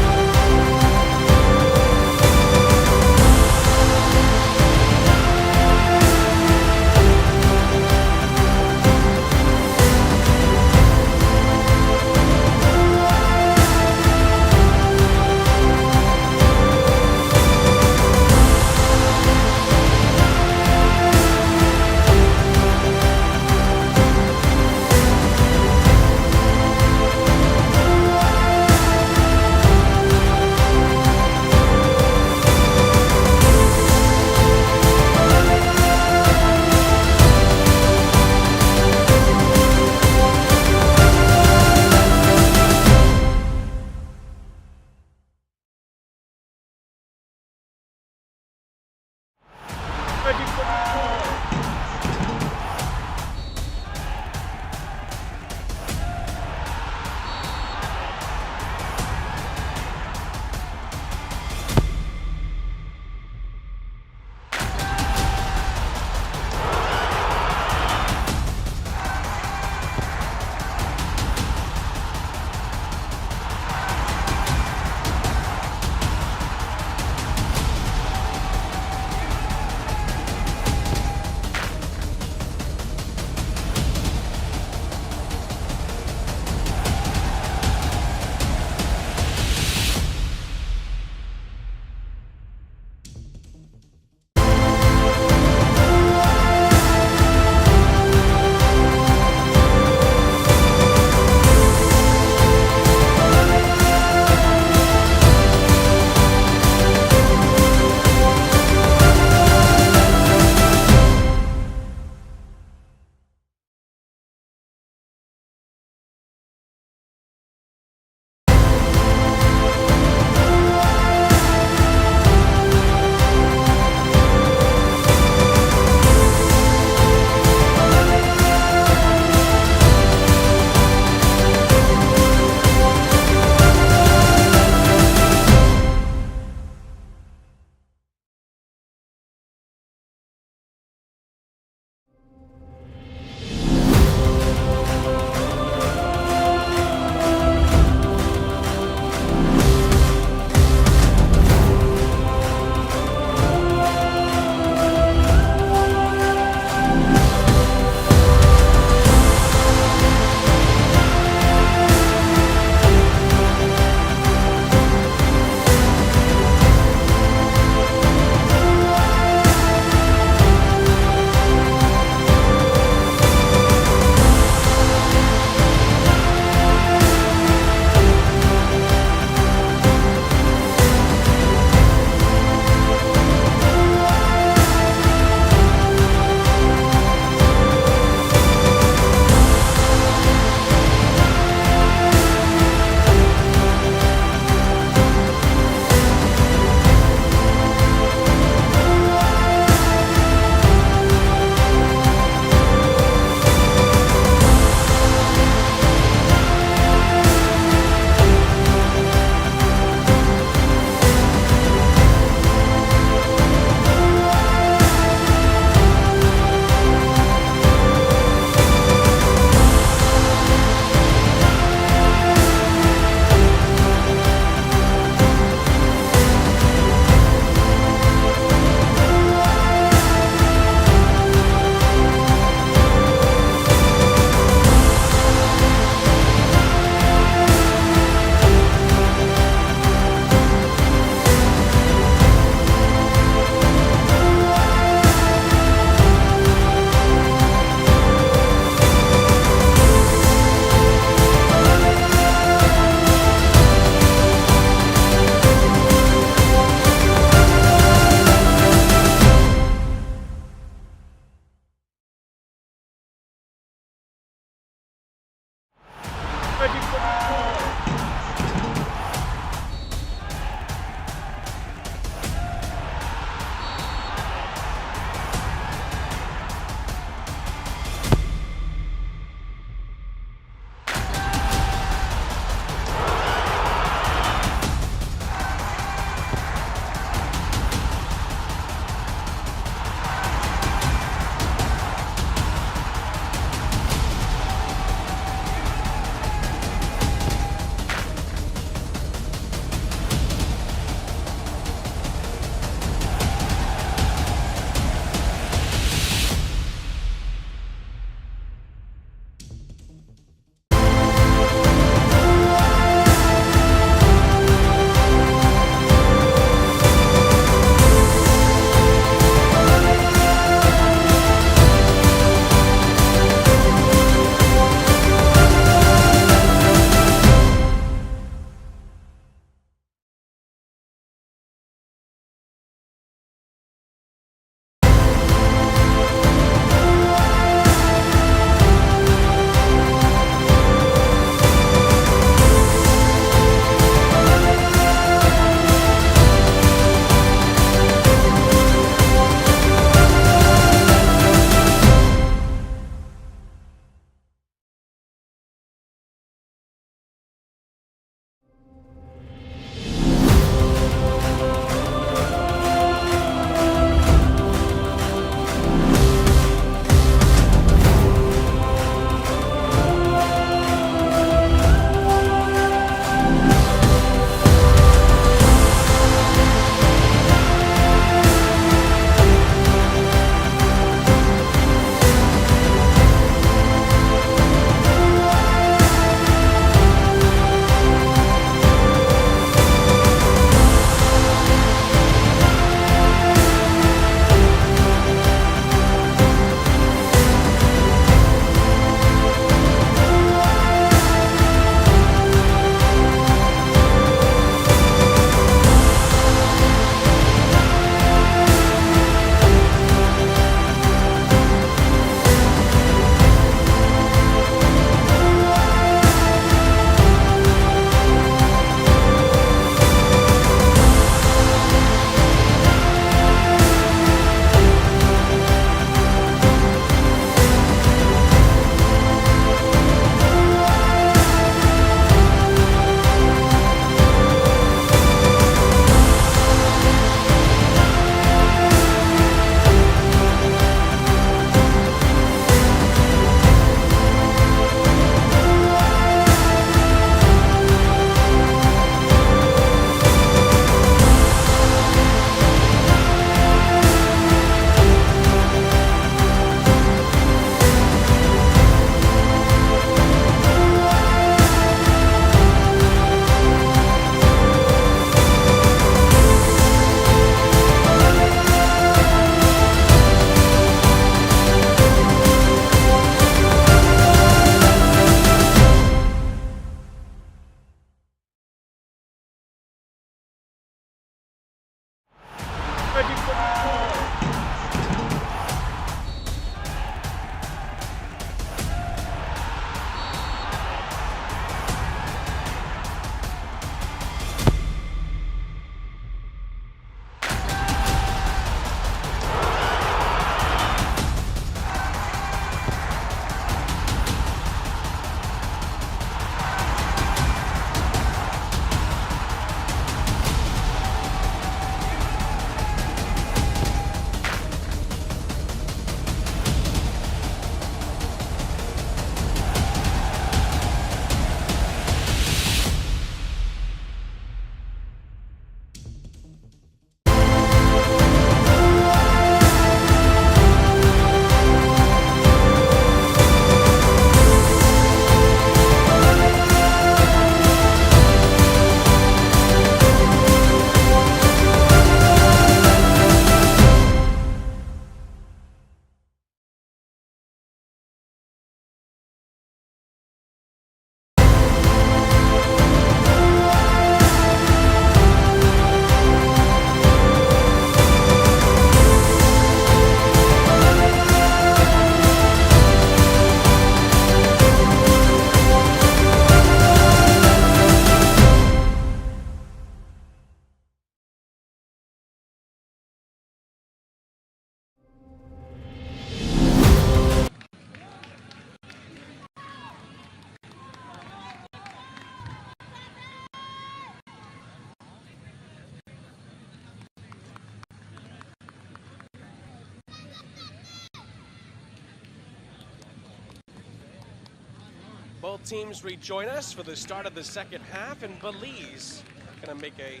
Both teams rejoin us for the start of the second half, and Belize gonna make a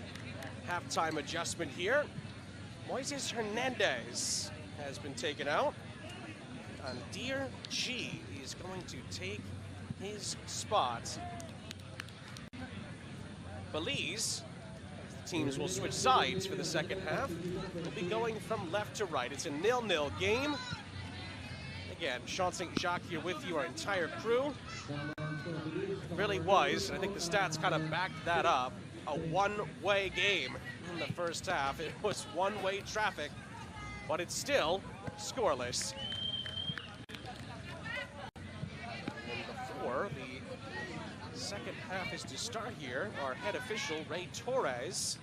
halftime adjustment here. Moises Hernandez has been taken out. Dear G is going to take his spot. Belize, teams will switch sides for the second half. We'll be going from left to right. It's a 0-0 game. Again, Sean St. Jacques here with you, our entire crew. It really was, I think the stats kind of backed that up, a one-way game in the first half. It was one-way traffic, but it's still scoreless. And before the second half is to start here, our head official, Ray Torres,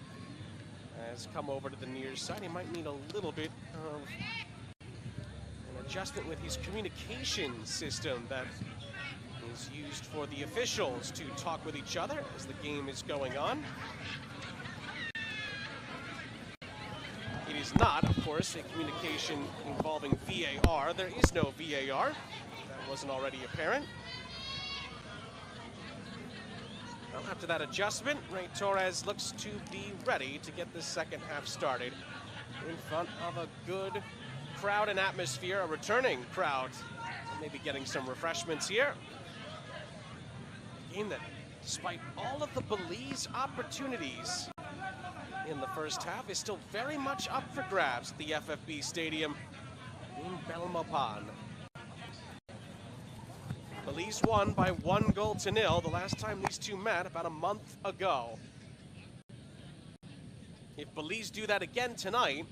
has come over to the near side. He might need a little bit of an adjustment with his communication system that is used for the officials to talk with each other as the game is going on. It is not, of course, a communication involving VAR. There is no VAR. That wasn't already apparent. Well, after that adjustment, Ray Torres looks to be ready to get the second half started in front of a good crowd and atmosphere, a returning crowd. Maybe getting some refreshments here. A game that, despite all of the Belize opportunities in the first half, is still very much up for grabs at the FFB Stadium in Belmopan. Belize won by 1-0 the last time these two met about a month ago. If Belize do that again tonight,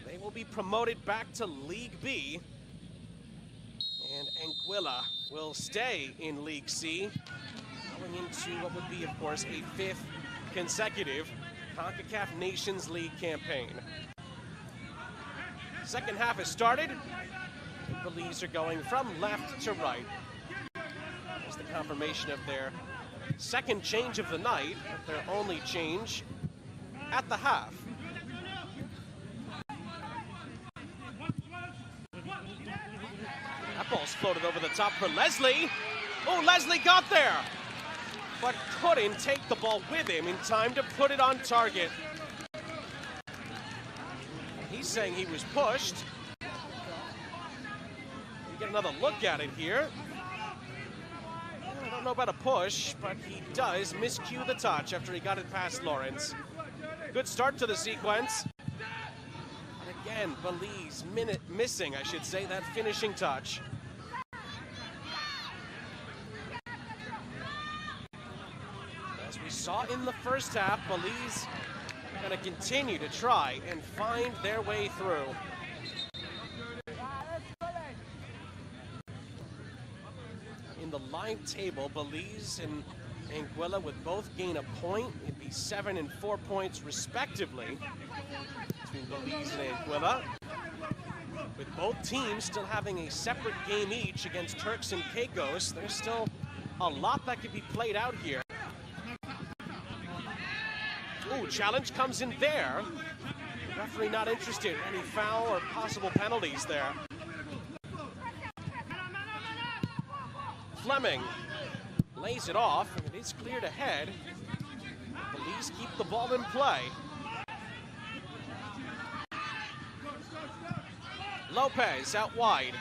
they will be promoted back to League B. And Anguilla will stay in League C, going into what would be, of course, a fifth consecutive Concacaf Nations League campaign. Second half has started. Belize are going from left to right. There's the confirmation of their second change of the night, their only change at the half. That ball's floated over the top for Leslie. Oh, Leslie got there, but couldn't take the ball with him in time to put it on target. He's saying he was pushed. We get another look at it here. I don't know about a push, but he does miscue the touch after he got it past Lawrence. Good start to the sequence. And again, Belize missing, I should say, that finishing touch. As we saw in the first half, Belize are going to continue to try and find their way through. In the live table, Belize and Anguilla would both gain a point. It'd be 7 and 4 points respectively between Belize and Anguilla, with both teams still having a separate game each against Turks and Caicos. There's still a lot that could be played out here. Ooh, challenge comes in there. Referee not interested. Any foul or possible penalties there. Fleming lays it off, and it is cleared ahead. Belize keep the ball in play. Lopez out wide.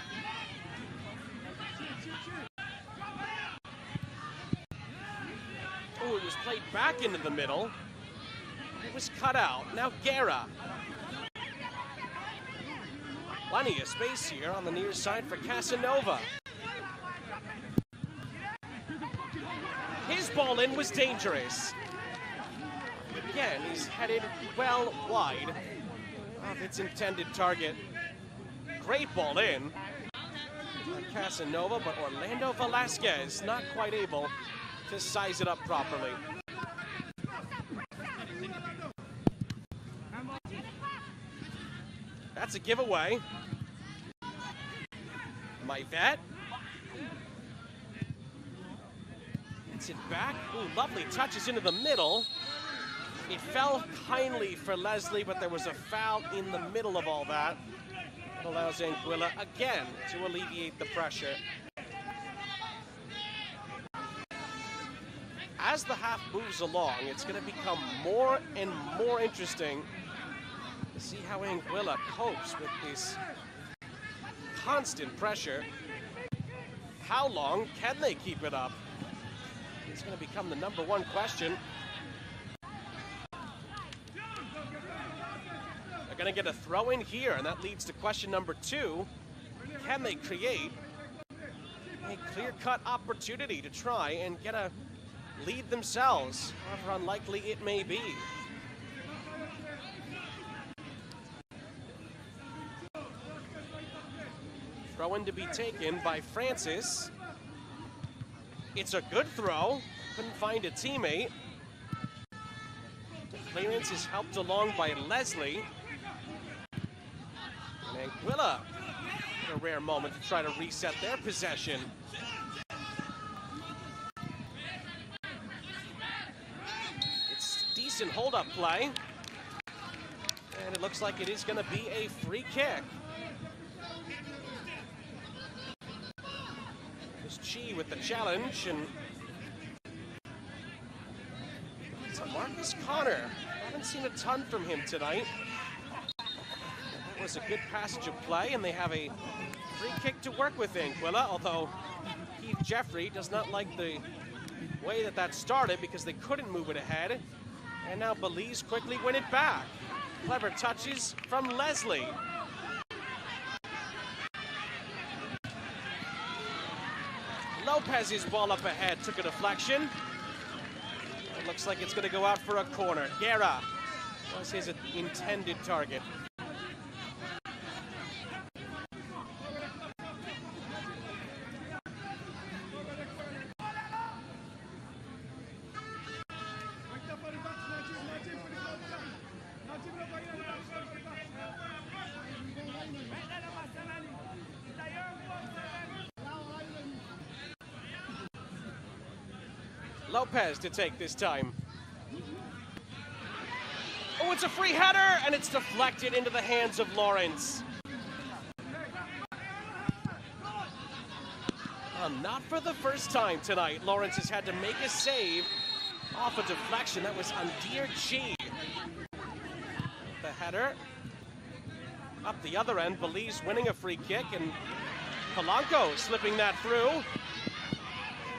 Oh, it was played back into the middle. It was cut out. Now Guerra. Plenty of space here on the near side for Casanova. His ball in was dangerous. Again, he's headed well wide of its intended target. Great ball in. Casanova, but Orlando Velasquez not quite able to size it up properly. That's a giveaway. My vet. Gets it back. Ooh, lovely touches into the middle. It fell kindly for Leslie, but there was a foul in the middle of all that. It allows Anguilla again to alleviate the pressure. as the half moves along, it's going to become more and more interesting to see how Anguilla copes with this constant pressure. How long can they keep it up? It's going to become the number one question. They're going to get a throw in here, and that leads to question number 2. Can they create a clear-cut opportunity to try and get a lead themselves, however unlikely it may be? Throw in to be taken by Francis. It's a good throw. Couldn't find a teammate. The clearance is helped along by Leslie. And Anguilla, a rare moment to try to reset their possession. It's decent hold-up play. And it looks like it is going to be a free kick. Chi with the challenge, and so Marcus Connor. Haven't seen a ton from him tonight. That was a good passage of play, and they have a free kick to work with Anguilla, although Keith Jeffrey does not like the way that started because they couldn't move it ahead. And now Belize quickly win it back. Clever touches from Leslie. Lopez's ball up ahead took a deflection. It looks like it's going to go out for a corner. Guerra was his intended target. Lopez to take this time. Oh, it's a free header, and it's deflected into the hands of Lawrence. Not for the first time tonight. Lawrence has had to make a save off a deflection. That was Andir Chi. The header. Up the other end, Belize winning a free kick, and Polanco slipping that through.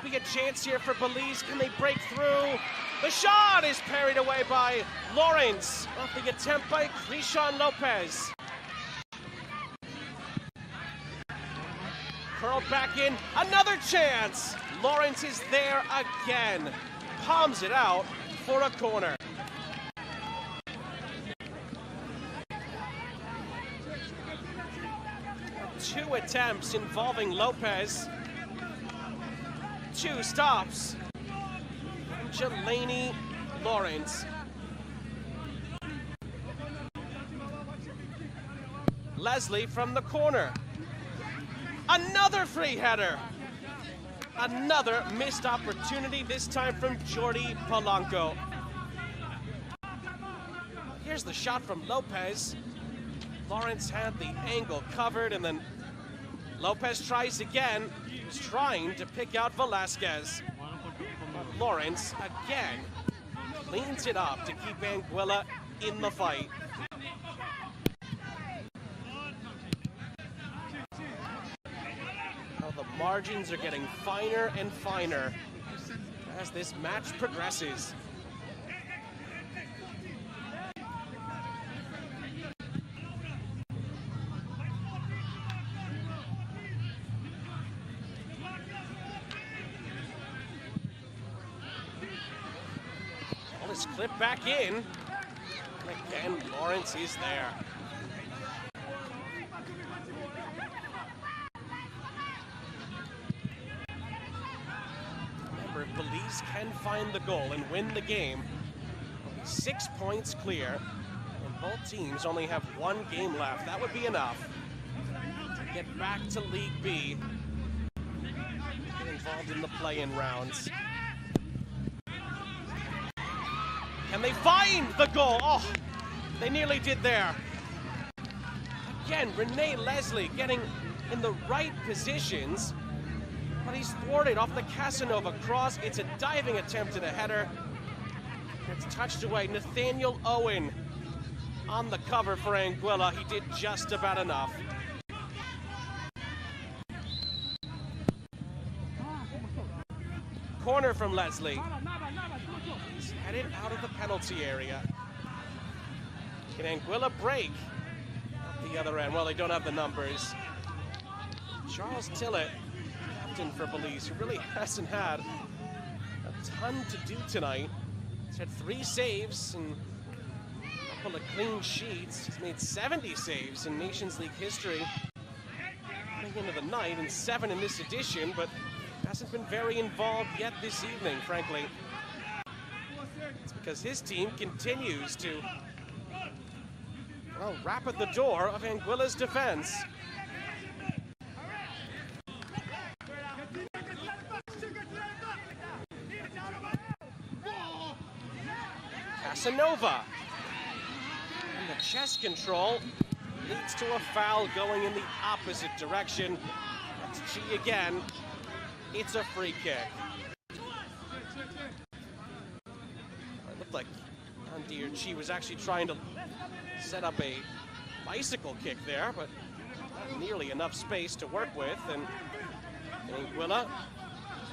Be a chance here for Belize. Can they break through? The shot is parried away by Lawrence off the attempt by Krishan Lopez. Curled back in, another chance. Lawrence is there again. Palms it out for a corner. Two attempts involving Lopez. Two stops. Jelani Lawrence. Leslie from the corner. Another free header. Another missed opportunity, this time from Jordi Polanco. Here's the shot from Lopez. Lawrence had the angle covered, and then Lopez tries again. He's trying to pick out Velasquez. But Lawrence, again, cleans it up to keep Anguilla in the fight. Now the margins are getting finer and finer as this match progresses. Clip back in, and again, Lawrence is there. Remember, if Belize can find the goal and win the game, 6 points clear, and both teams only have one game left. That would be enough to get back to League B, get involved in the play-in rounds. Can they find the goal? Oh, they nearly did there. Again, Renee Leslie getting in the right positions, but But he's thwarted off the Casanova cross. It's a diving attempt at a header. It's touched away. Nathaniel Owen on the cover for Anguilla. He did just about enough. Corner from Leslie. He's headed out of the penalty area. Can Anguilla break at the other end? Well, they don't have the numbers. Charles Tillett, captain for Belize, who really hasn't had a ton to do tonight. He's had 3 saves and a couple of clean sheets. He's made 70 saves in Nations League history coming into the night, and 7 in this edition, but hasn't been very involved yet this evening, frankly. It's because his team continues to, well, rap at the door of Anguilla's defense. Casanova. And the chest control leads to a foul going in the opposite direction. That's Chi again. It's a free kick. It looked like Andy or Chi was actually trying to set up a bicycle kick there, but not nearly enough space to work with. And Anguilla,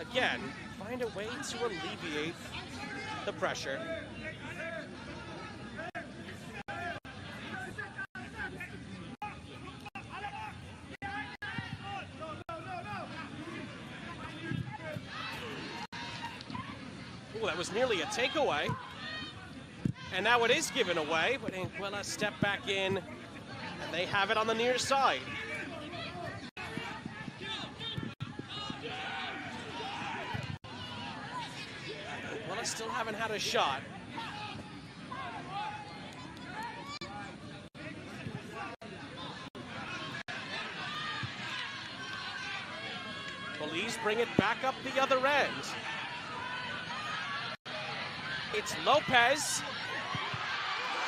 again, find a way to alleviate the pressure. Ooh, that was nearly a takeaway. And now it is given away, but Anguilla stepped back in, and they have it on the near side. Anguilla still haven't had a shot. Belize bring it back up the other end. It's Lopez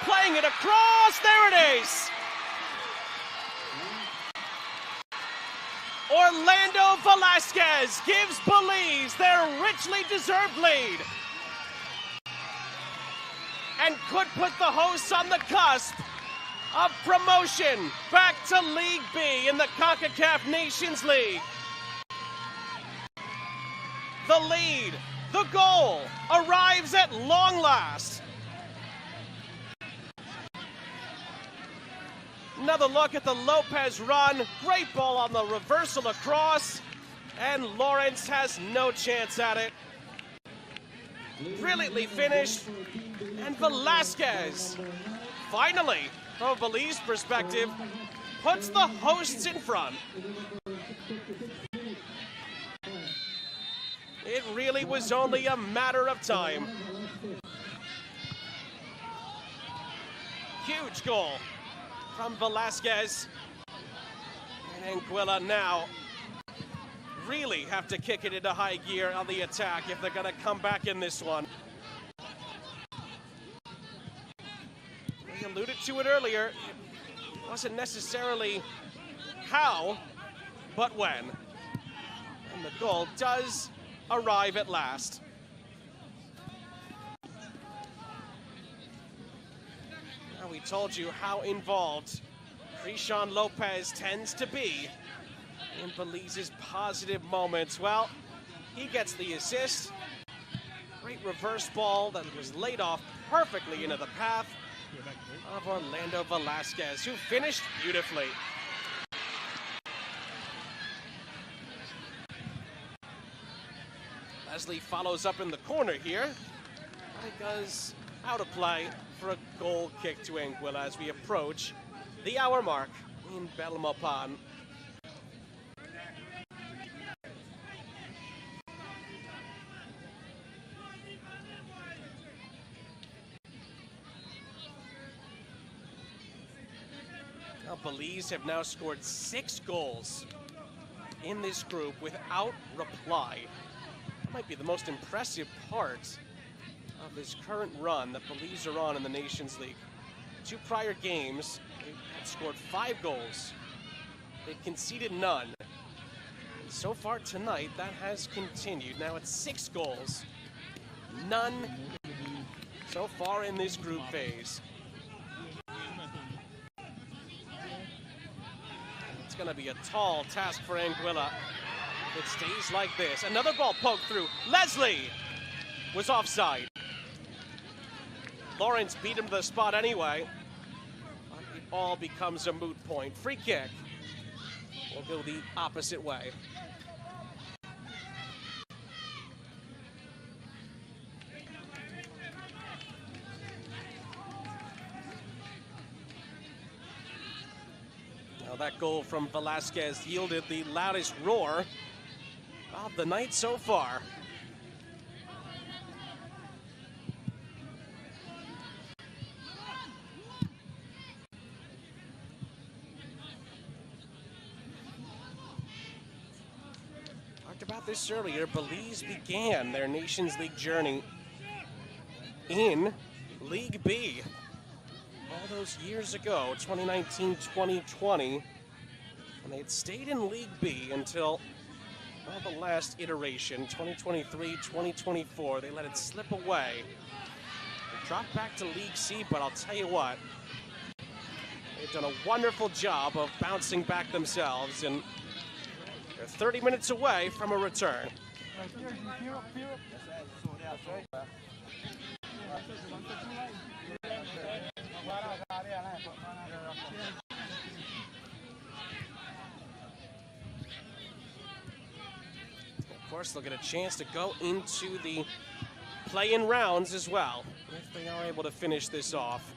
playing it across. There it is. Orlando Velasquez gives Belize their richly deserved lead and could put the hosts on the cusp of promotion back to League B in the Concacaf Nations League. The lead, the goal, arrives at long last. Another look at the Lopez run. Great ball on the reversal across. And Lawrence has no chance at it. Brilliantly finished. And Velasquez, finally, from a Belize perspective, puts the hosts in front. It really was only a matter of time. Huge goal from Velasquez. And Anguilla now really have to kick it into high gear on the attack if they're going to come back in this one. We alluded to it earlier. It wasn't necessarily how, but when. And the goal does arrive at last. Now, we told you how involved Krishan Lopez tends to be in Belize's positive moments. Well, he gets the assist. Great reverse ball that was laid off perfectly into the path of Orlando Velasquez, who finished beautifully. Leslie follows up in the corner here. It goes out of play for a goal kick to Anguilla as we approach the hour mark in Belmopan. Now, Belize have now scored 6 goals in this group without reply. Might be the most impressive part of this current run that Belize are on in the Nations League. 2 prior games, they had scored 5 goals. They've conceded none. So far tonight, that has continued. Now it's 6 goals. None so far in this group phase. It's going to be a tall task for Anguilla. It stays like this. Another ball poked through. Leslie was offside. Lawrence beat him to the spot anyway. But it all becomes a moot point. Free kick will go the opposite way. Now that goal from Velasquez yielded the loudest roar of the night so far. Talked about this earlier. Belize began their Nations League journey in League B all those years ago, 2019-2020, and they had stayed in League B until the last iteration, 2023-2024. They let it slip away. They dropped back to League C, but I'll tell you what, they've done a wonderful job of bouncing back themselves, and they're 30 minutes away from a return. Of course, they'll get a chance to go into the play-in rounds as well, if they are able to finish this off.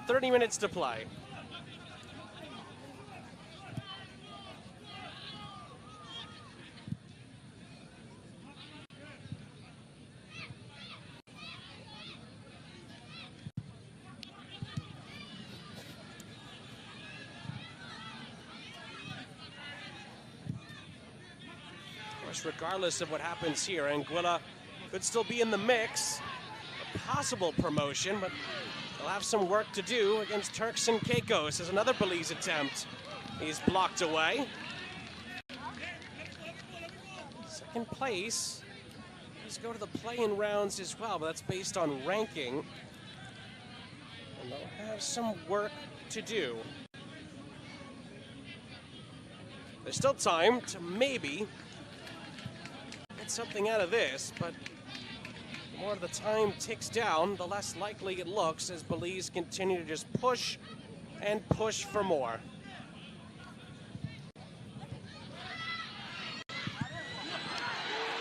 "30 minutes to play. Regardless of what happens here, Anguilla could still be in the mix. A possible promotion, but they'll have some work to do against Turks and Caicos as another Belize attempt. He's blocked away. Second place. Let's go to the play-in rounds as well, but that's based on ranking. And they'll have some work to do. There's still time to maybe get something out of this, but the more the time ticks down, the less likely it looks as Belize continue to just push and push for more.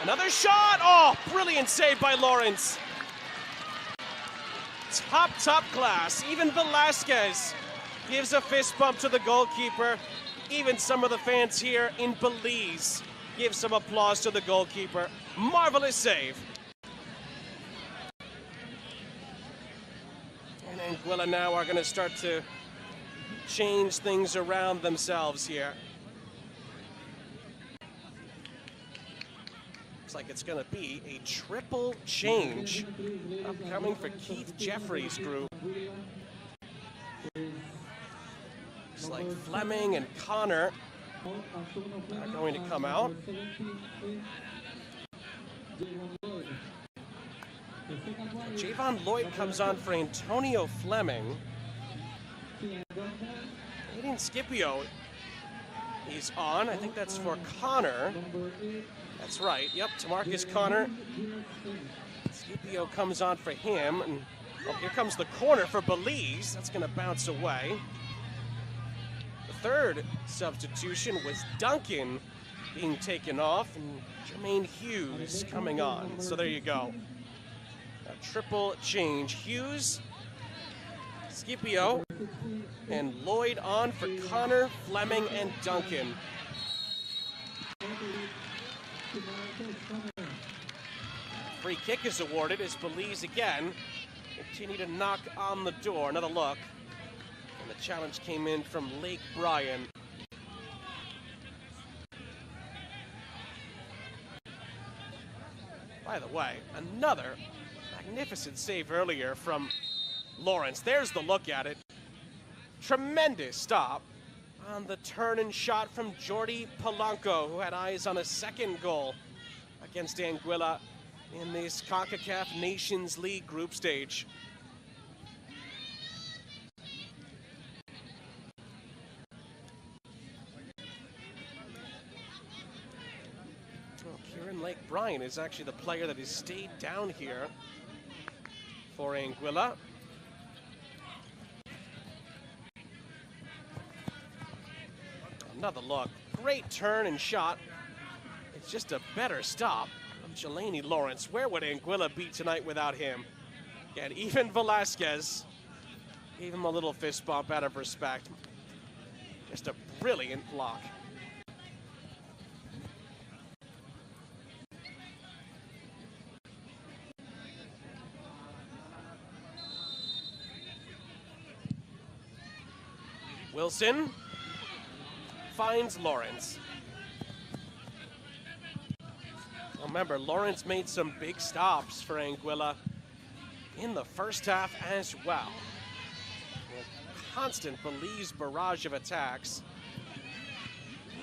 Another shot! Oh, brilliant save by Lawrence. Top class. Even Velasquez gives a fist bump to the goalkeeper. Even some of the fans here in Belize give some applause to the goalkeeper. Marvelous save. And Anguilla now are going to start to change things around themselves here. Looks like it's going to be a triple change upcoming for Keith Jeffrey's group. Looks like Fleming and Connor are going to come out. Javon Lloyd comes on for Antonio Fleming. Aiden Scipio is on. I think that's for Connor. That's right. Yep, Tamarcus Connor. Scipio comes on for him. And here comes the corner for Belize. That's going to bounce away. Third substitution was Duncan being taken off and Jermaine Hughes coming on. So there you go. A triple change. Hughes, Scipio, and Lloyd on for Connor, Fleming, and Duncan. Free kick is awarded as Belize again continue to knock on the door. Another look. And the challenge came in from Lake Bryan. By the way, another magnificent save earlier from Lawrence. There's the look at it. Tremendous stop on the turn and shot from Jordi Polanco, who had eyes on a second goal against Anguilla in this Concacaf Nations League group stage. Kieran Lake Bryan is actually the player that has stayed down here for Anguilla. Another look, great turn and shot. It's just a better stop from Jelani Lawrence. Where would Anguilla be tonight without him? And even Velasquez gave him a little fist bump out of respect. Just a brilliant block. Wilson finds Lawrence. Remember, Lawrence made some big stops for Anguilla in the first half as well. A constant Belize barrage of attacks.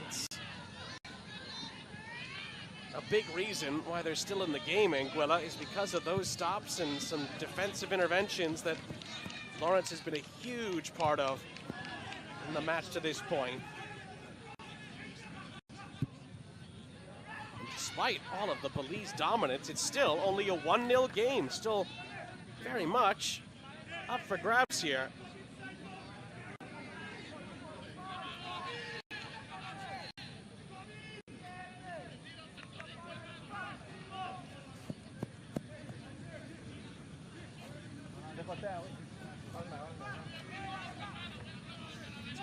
It's a big reason why they're still in the game, Anguilla, is because of those stops and some defensive interventions that Lawrence has been a huge part of in the match to this point. And despite all of the Belize dominance, it's still only a 1-0 game. Still very much up for grabs here.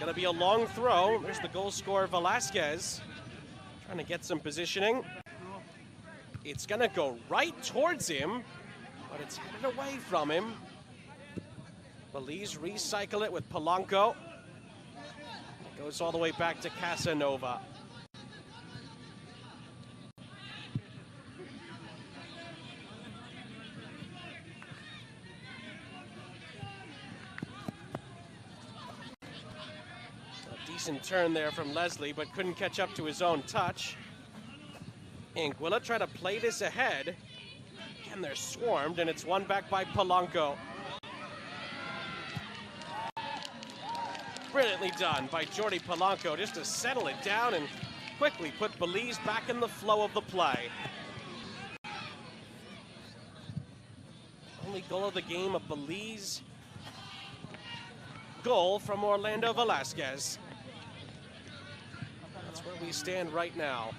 Gonna be a long throw. There's the goal scorer, Velasquez, trying to get some positioning. It's gonna go right towards him, but it's headed away from him. Belize recycle it with Polanco. It goes all the way back to Casanova. Decent turn there from Leslie, but couldn't catch up to his own touch. Anguilla try to play this ahead. Again, they're swarmed, and it's won back by Polanco. Brilliantly done by Jordi Polanco just to settle it down and quickly put Belize back in the flow of the play. Only goal of the game, a Belize goal from Orlando Velasquez. That's where we stand right now.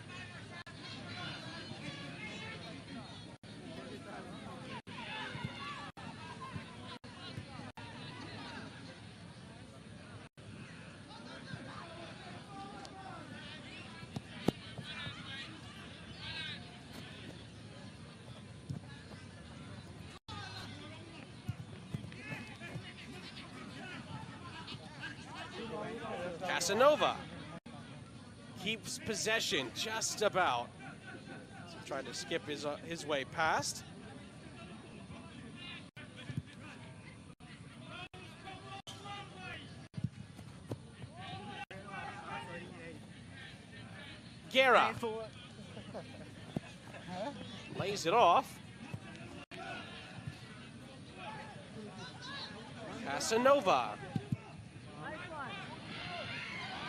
Casanova keeps possession just about. So tried to skip his way past. Guerra lays it off. Casanova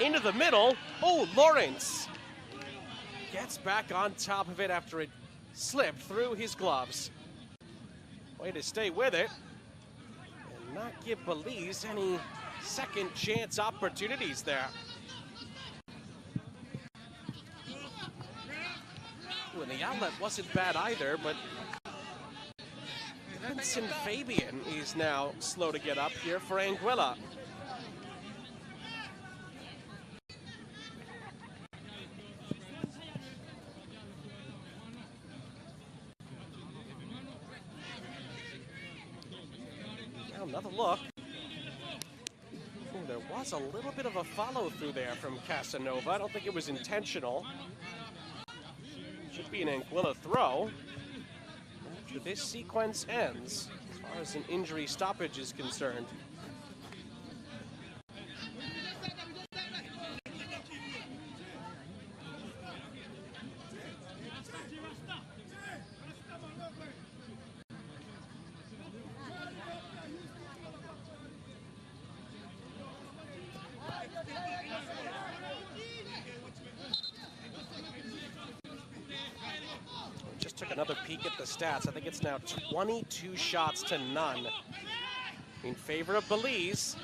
into the middle. Oh, Lawrence gets back on top of it after it slipped through his gloves. Way to stay with it and not give Belize any second chance opportunities there. Ooh, and the outlet wasn't bad either, but Vincent Fabian is now slow to get up here for Anguilla. Another look. Ooh, there was a little bit of a follow-through there from Casanova. I don't think it was intentional. Should be an Anguilla throw. after this sequence ends, as far as an injury stoppage is concerned. Just took another peek at the stats. I think it's now 22 shots to none in favor of Belize.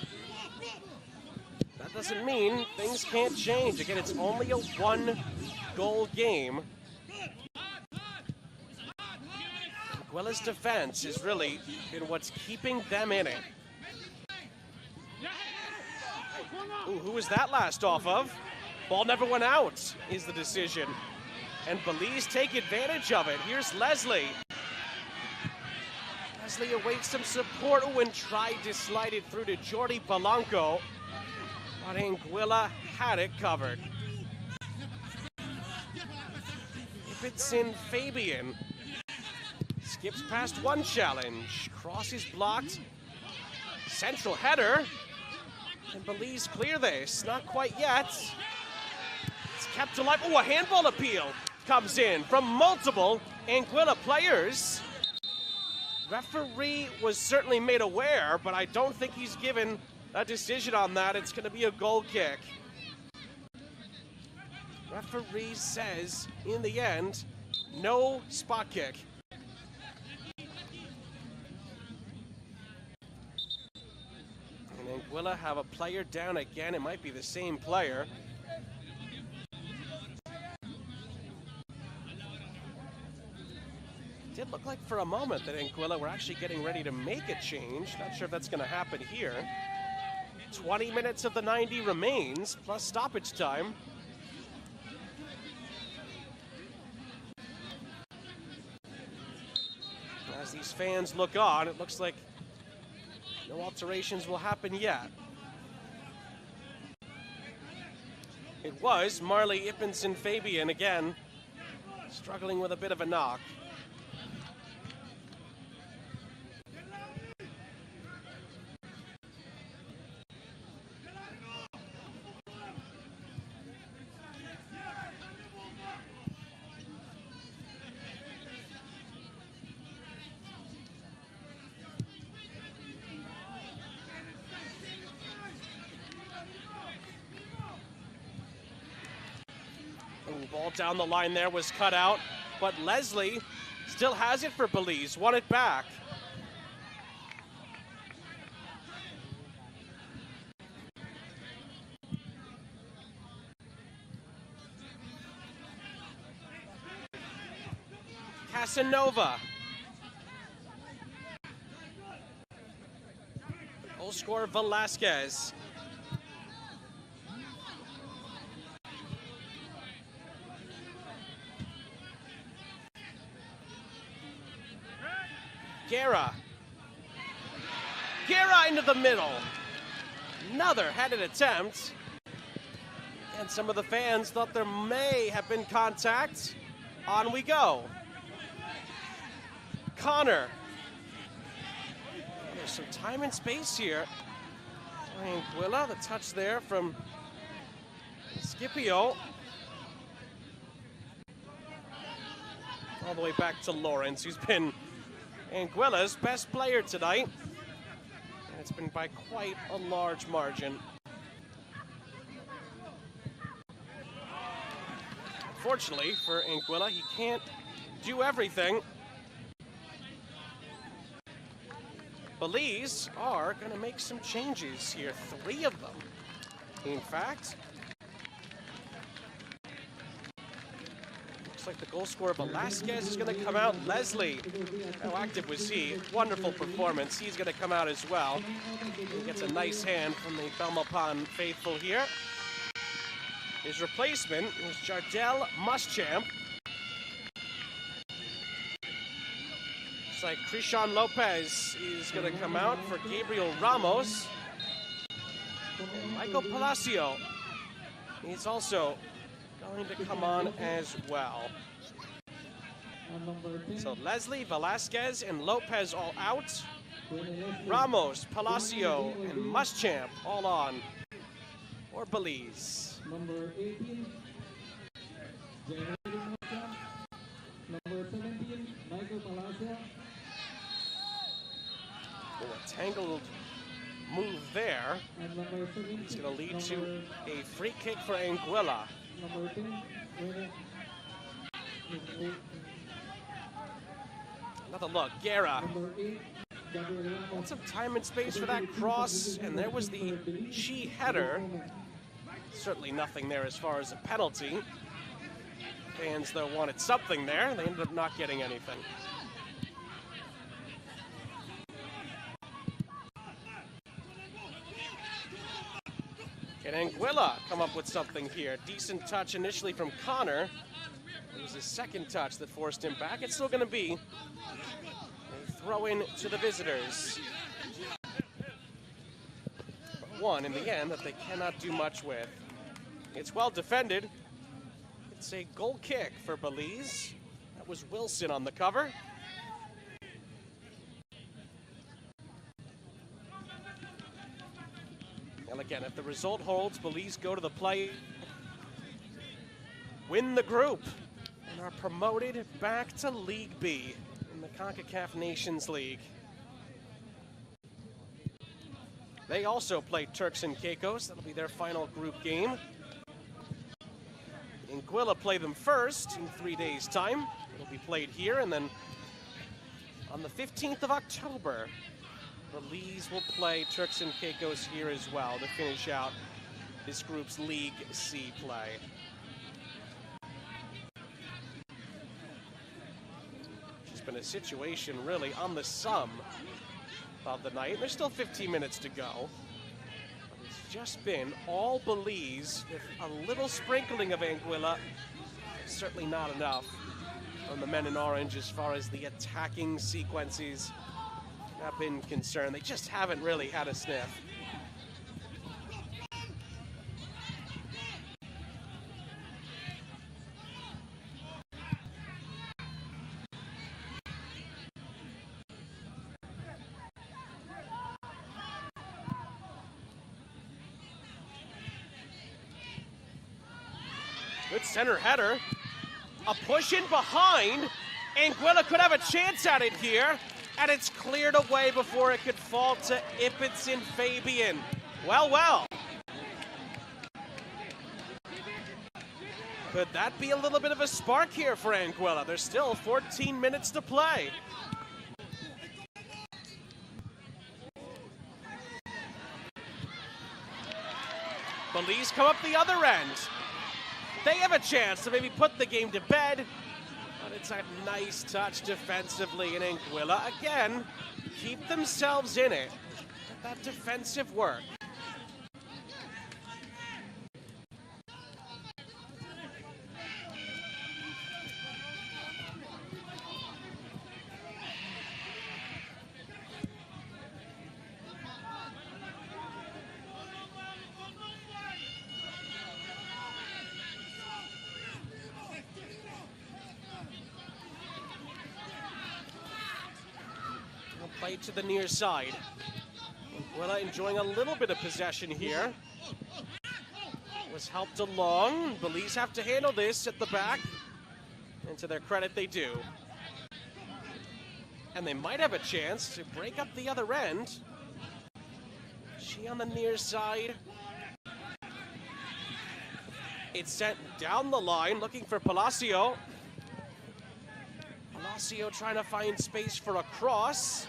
That doesn't mean things can't change. Again, it's only a one-goal game. Anguilla's defense has really been what's keeping them in it. Ooh, who was that last off of? Ball never went out, is the decision. And Belize take advantage of it. Here's Leslie. Leslie awaits some support. Oh, and tried to slide it through to Jordi Polanco. But Anguilla had it covered. Ifitsin Fabian skips past one challenge. Cross is blocked. Central header. Can Belize clear this? Not quite yet. It's kept alive. Oh, a handball appeal comes in from multiple Anguilla players. Referee was certainly made aware, but I don't think he's given a decision on that. It's going to be a goal kick. Referee says, in the end, no spot kick. And Anguilla have a player down again. It might be the same player. It did look like for a moment that Anguilla were actually getting ready to make a change. Not sure if that's going to happen here. 20 minutes of the 90 remains, plus stoppage time. As these fans look on, it looks like no alterations will happen yet. It was Marley Ifitsin Fabian again, struggling with a bit of a knock. Ball down the line there was cut out, but Leslie still has it for Belize. Won it back. Casanova. Goal scorer Velasquez. Guerra into the middle. Another headed attempt. And some of the fans thought there may have been contact. On we go. Connor. There's some time and space here. Anguilla, the touch there from Scipio. All the way back to Lawrence, who's been Anguilla's best player tonight. And it's been by quite a large margin. Unfortunately for Anguilla, he can't do everything. Belize are going to make some changes here, 3 of them, in fact. Looks like the goal scorer Velasquez is going to come out. Leslie, how active was he? Wonderful performance. He's going to come out as well. He gets a nice hand from the Belmopan faithful here. His replacement is Jardel Muschamp. Looks like Krishan Lopez is going to come out for Gabriel Ramos. And Michael Palacio is also going to come on as well. And number 10, So Leslie, Velasquez, and Lopez all out. 20 Leslie. Ramos, Palacio, and Muschamp all on for Belize. Number 18, Jeremy Mocha. Number 17, Michael Palacio. Oh, a tangled move there. And number 17, It's going to lead to a free kick for Anguilla. number 10, Another look, Guerra. number 8, Gabriel Ramos. Got some time and space for that cross, and there was the Chi header. Certainly nothing there as far as a penalty. Fans, though, wanted something there. They ended up not getting anything. Can Anguilla come up with something here? Decent touch initially from Connor. It was his second touch that forced him back. It's still going to be a throw-in to the visitors. But one, in the end, that they cannot do much with. It's well defended. It's a goal kick for Belize. That was Wilson on the cover. And again, if the result holds, Belize go to the play, win the group, and are promoted back to League B in the Concacaf Nations League. They also play Turks and Caicos. That'll be their final group game. Anguilla play them first in 3 days' time. It'll be played here, and then on the 15th of October, Belize will play Turks and Caicos here as well to finish out this group's League C play. It's been a situation really on the sum of the night. There's still 15 minutes to go. It's just been all Belize with a little sprinkling of Anguilla. Certainly not enough from the men in orange as far as the attacking sequences have been concerned. They just haven't really had a sniff. Good center header. A push in behind. Anguilla could have a chance at it here, and it's cleared away before it could fall to Ibbotson Fabian. Well, well. Could that be a little bit of a spark here for Anguilla? There's still 14 minutes to play. Belize come up the other end. They have a chance to maybe put the game to bed, but it's a nice touch defensively, and Anguilla, again, keep themselves in it. That defensive work. Play to the near side. Anguilla enjoying a little bit of possession here. Was helped along. Belize have to handle this at the back. And to their credit, they do. And they might have a chance to break up the other end. She on the near side. It's sent down the line, looking for Palacio. Palacio trying to find space for a cross.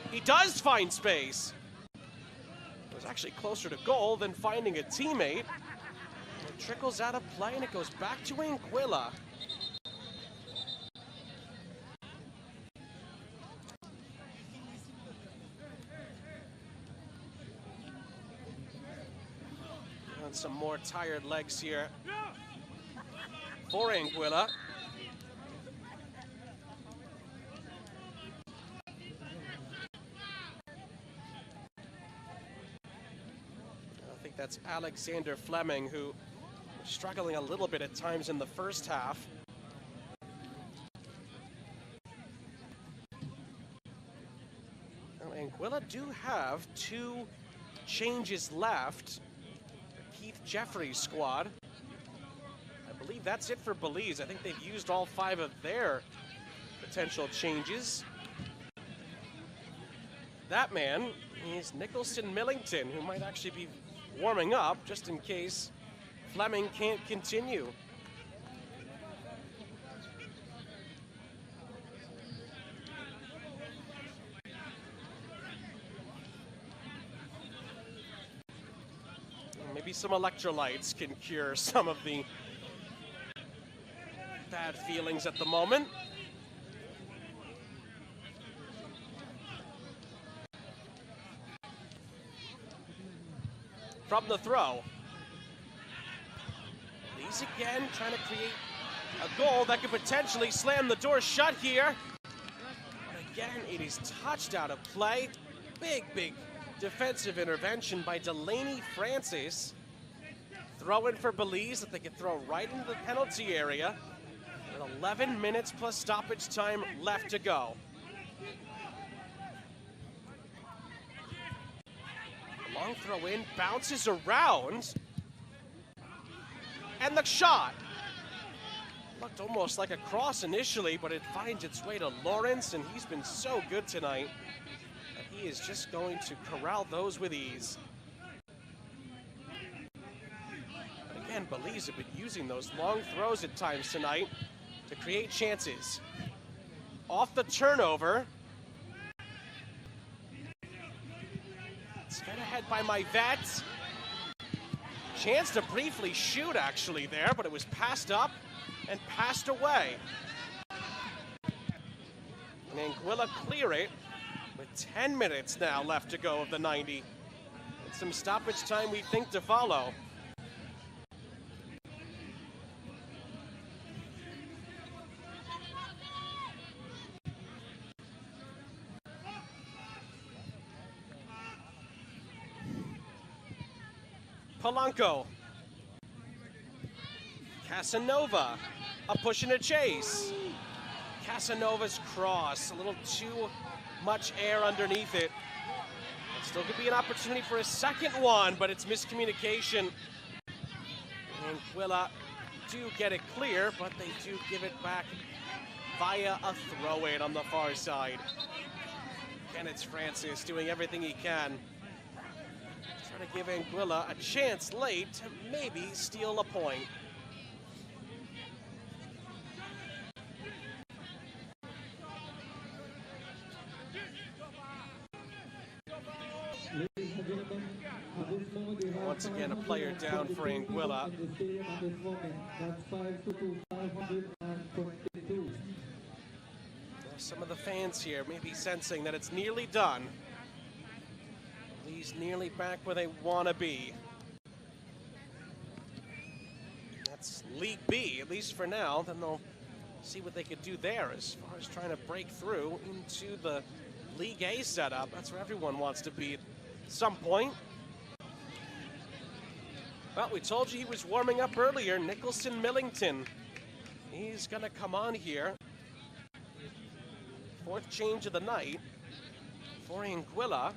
He does find space. It was actually closer to goal than finding a teammate. It trickles out of play and it goes back to Anguilla. And some more tired legs here for Anguilla. That's Alexander Fleming, who was struggling a little bit at times in the first half. Anguilla do have 2 changes left. Keith Jeffrey's squad. I believe that's it for Belize. I think they've used all 5 of their potential changes. That man is Nicholson Millington, who might actually be warming up just in case Fleming can't continue. Maybe some electrolytes can cure some of the bad feelings at the moment. From the throw. Belize again trying to create a goal that could potentially slam the door shut here. But again, it is touched out of play. Big defensive intervention by Delaney Francis. Throw in for Belize that they could throw right into the penalty area. With 11 minutes plus stoppage time left to go. Long throw in, bounces around. And the shot. Looked almost like a cross initially, but it finds its way to Lawrence, and he's been so good tonight that he is just going to corral those with ease. But again, Belize have been using those long throws at times tonight to create chances. Off the turnover. Sped ahead by my vet. Chance to briefly shoot actually there, but it was passed up and passed away. And Anguilla clear it with 10 minutes now left to go of the 90. And some stoppage time we think to follow. Polanco. Casanova. A push and a chase. Casanova's cross. A little too much air underneath it. It still could be an opportunity for a second one, but it's miscommunication. Anguilla do get it clear, but they do give it back via a throw-in on the far side. And it's Francis doing everything he can. Trying to give Anguilla a chance late to maybe steal a point. Once again, a player down for Anguilla. Some of the fans here may be sensing that it's nearly done. He's nearly back where they want to be. That's League B, at least for now. Then they'll see what they could do there as far as trying to break through into the League A setup. That's where everyone wants to be at some point. Well, we told you he was warming up earlier. Nicholson Millington. He's going to come on here. 4th change of the night for Anguilla.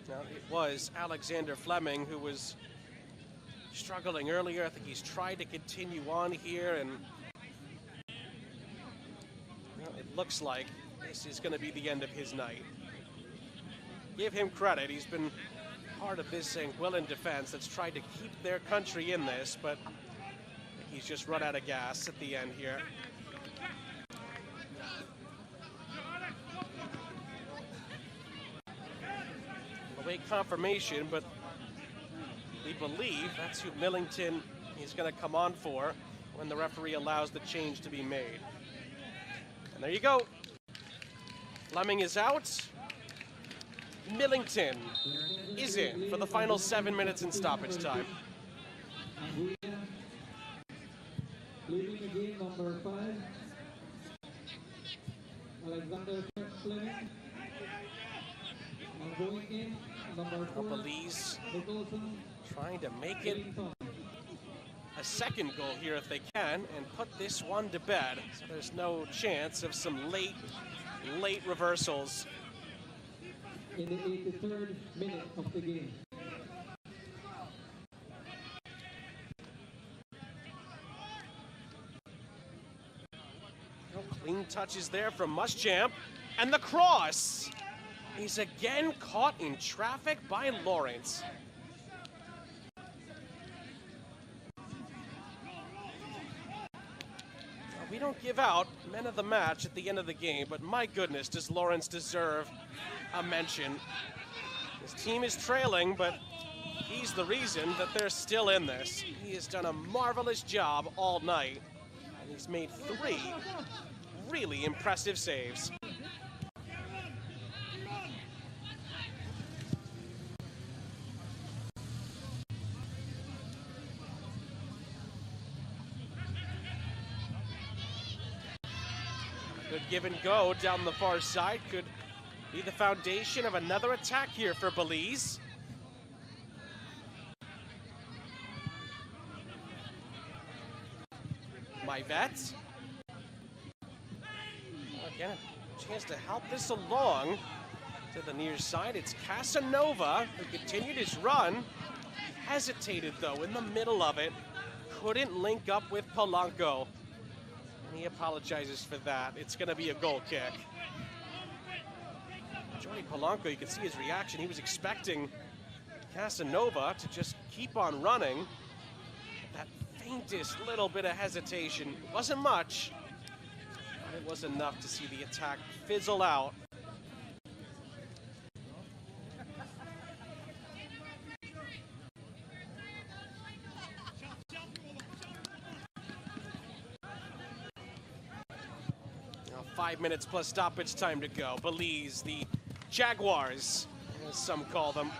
Now, it was Alexander Fleming who was struggling earlier. I think he's tried to continue on here, and well, it looks like this is going to be the end of his night. Give him credit. He's been part of this Anguillan defense that's tried to keep their country in this, but he's just run out of gas at the end here. Away confirmation, but we believe that's who Millington is going to come on for when the referee allows the change to be made. And there you go. Fleming is out. Millington is in for the final 7 minutes in stoppage time. Leading the game, number 5, Alexander Fleming. And going in, number 4, Belize Nicholson trying to make it Millington. a second goal here if they can and put this one to bed. So there's no chance of some late reversals. In the 83rd minute of the game. Clean touches there from Muschamp, and the cross. He's again caught in traffic by Lawrence. We don't give out men of the match at the end of the game, but my goodness, does Lawrence deserve a mention. His team is trailing, but he's the reason that they're still in this. He has done a marvelous job all night, and he's made 3 really impressive saves. Good give and go down the far side could be the foundation of another attack here for Belize. Myvet. Again, a chance to help this along to the near side. It's Casanova who continued his run. Hesitated though in the middle of it. Couldn't link up with Polanco. And he apologizes for that. It's going to be a goal kick. Johnny Polanco, you can see his reaction. He was expecting Casanova to just keep on running. That faintest little bit of hesitation. It wasn't much, but it was enough to see the attack fizzle out. Now 5 minutes plus stoppage time to go. Belize, the Jaguars, as some call them,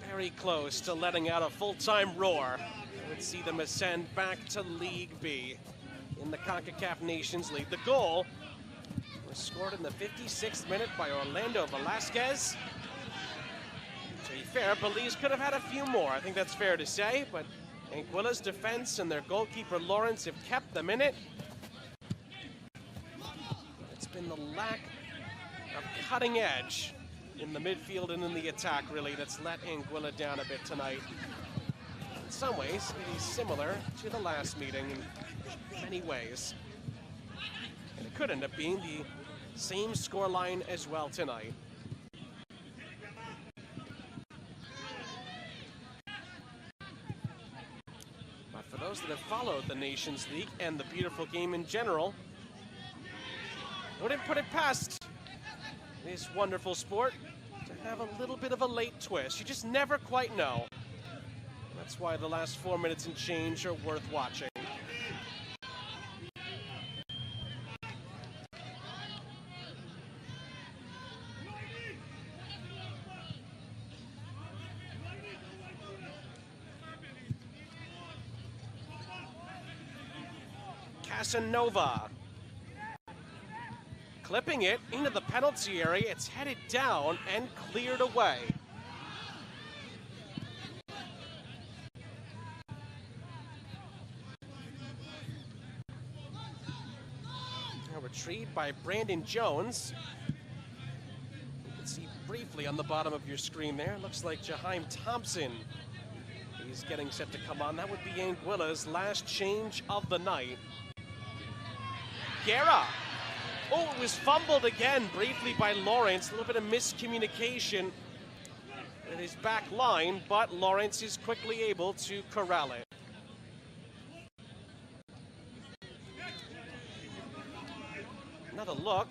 very close to letting out a full-time roar. It would see them ascend back to League B in the Concacaf Nations League. The goal was scored in the 56th minute by Orlando Velasquez. To be fair, Belize could have had a few more. I think that's fair to say, but Anguilla's defense and their goalkeeper Lawrence have kept them in it. It's been the lack of cutting edge in the midfield and in the attack, really, that's let Anguilla down a bit tonight. In some ways, it is similar to the last meeting in many ways. And it could end up being the same scoreline as well tonight. But for those that have followed the Nations League and the beautiful game in general, I wouldn't put it past this wonderful sport to have a little bit of a late twist. You just never quite know. That's why the last 4 minutes and change are worth watching. Casanova. Clipping it into the penalty area. It's headed down and cleared away. Now retrieved by Brandon Jones. You can see briefly on the bottom of your screen there. Looks like Jaheim Thompson. He's getting set to come on. That would be Anguilla's last change of the night. Guerra. Oh, it was fumbled again briefly by Lawrence. A little bit of miscommunication in his back line, but Lawrence is quickly able to corral it. Another look.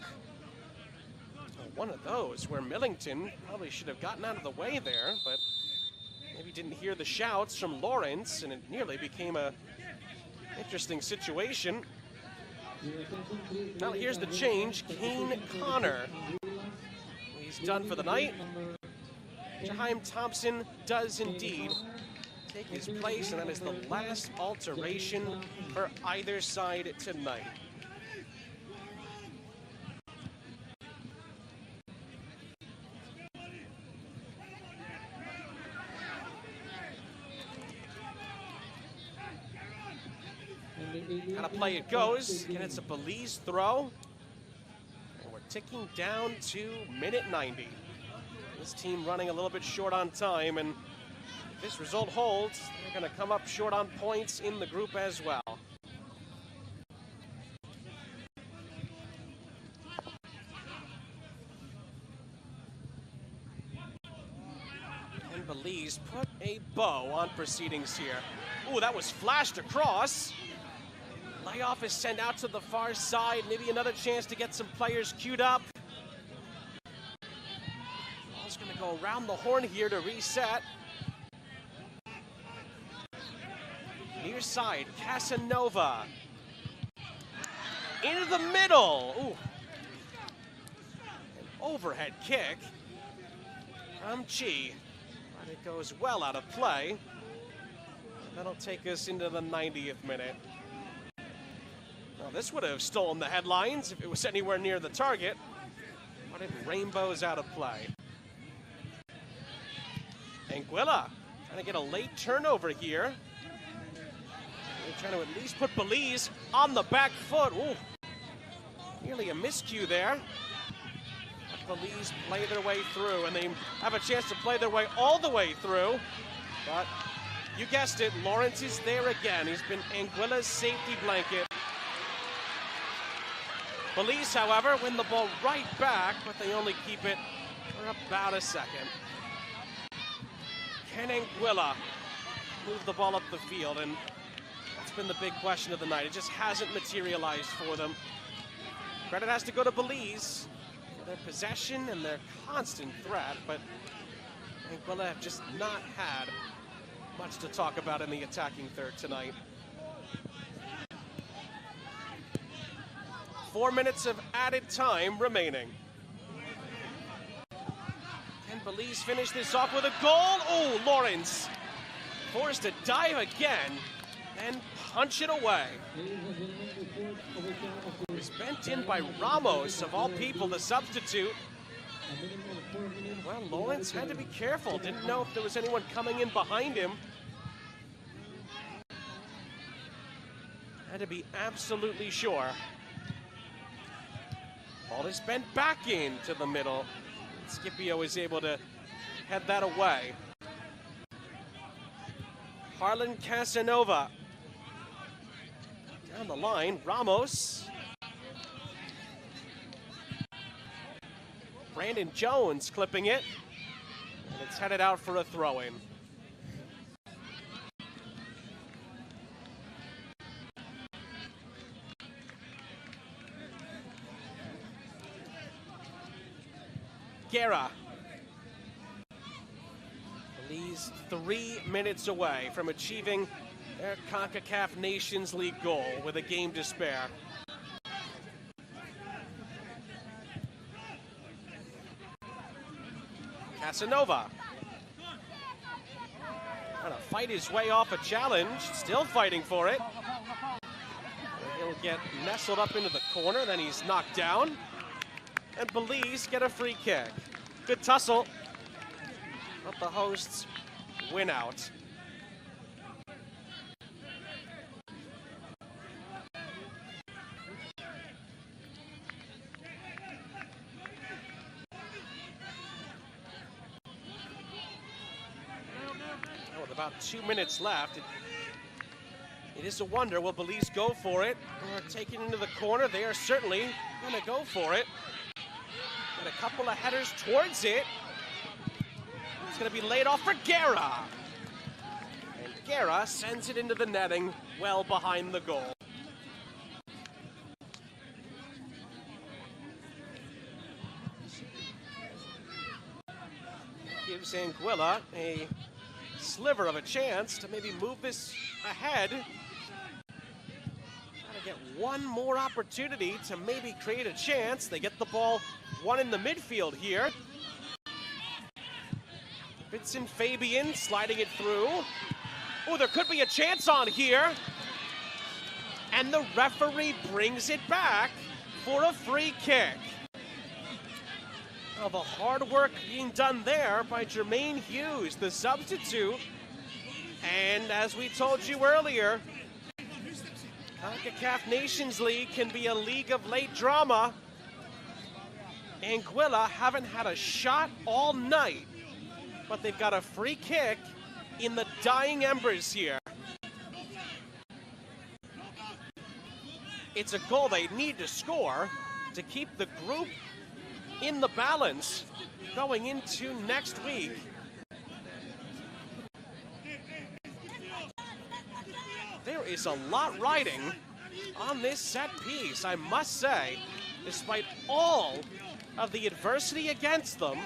One of those where Millington probably should have gotten out of the way there, but maybe didn't hear the shouts from Lawrence, and it nearly became a interesting situation. Now here's the change, Kane Connor. He's done for the night. Jaheim Thompson does indeed take his place, and that is the last alteration for either side tonight. Kind of play it goes. Again, it's a Belize throw. And we're ticking down to minute 90. This team running a little bit short on time, and if this result holds, they're going to come up short on points in the group as well. And Belize put a bow on proceedings here. Ooh, that was flashed across. Layoff is sent out to the far side. Maybe another chance to get some players queued up. Ball's going to go around the horn here to reset. Near side, Casanova. Into the middle. Ooh. An overhead kick from Chi. But it goes well out of play. That'll take us into the 90th minute. Well, this would have stolen the headlines if it was anywhere near the target, but it rainbows out of play. Anguilla trying to get a late turnover here. They're trying to at least put Belize on the back foot. Ooh, nearly a miscue there. But Belize play their way through, and they have a chance to play their way all the way through. But you guessed it, Lawrence is there again. He's been Anguilla's safety blanket. Belize, however, win the ball right back, but they only keep it for about a second. Can Anguilla move the ball up the field? And that's been the big question of the night. It just hasn't materialized for them. Credit has to go to Belize for their possession and their constant threat, but Anguilla have just not had much to talk about in the attacking third tonight. 4 minutes of added time remaining. Can Belize finish this off with a goal? Oh, Lawrence forced to dive again and punch it away. It was bent in by Ramos, of all people, the substitute. Well, Lawrence had to be careful. Didn't know if there was anyone coming in behind him. Had to be absolutely sure. Ball is bent back into the middle. Scipio is able to head that away. Harlan Casanova. Down the line, Ramos. Brandon Jones clipping it. And it's headed out for a throw-in. Guerra. Belize 3 minutes away from achieving their Concacaf Nations League goal with a game to spare. Casanova. Trying to fight his way off a challenge, still fighting for it. He'll get nestled up into the corner, then he's knocked down. And Belize get a free kick. Good tussle, but the hosts win out. With about 2 minutes left, it is a wonder, will Belize go for it or take it into the corner? They are certainly going to go for it. And a couple of headers towards it. It's going to be laid off for Guerra. And Guerra sends it into the netting well behind the goal. Gives Anguilla a sliver of a chance to maybe move this ahead. Trying to get one more opportunity to maybe create a chance. They get the ball one in the midfield here. Vincent Fabian sliding it through. Oh, there could be a chance on here. And the referee brings it back for a free kick. Well, the hard work being done there by Jermaine Hughes, the substitute. And as we told you earlier, Concacaf Nations League can be a league of late drama. Anguilla haven't had a shot all night, but they've got a free kick in the dying embers here. It's a goal they need to score to keep the group in the balance going into next week. There is a lot riding on this set piece, I must say. Despite all of the adversity against them,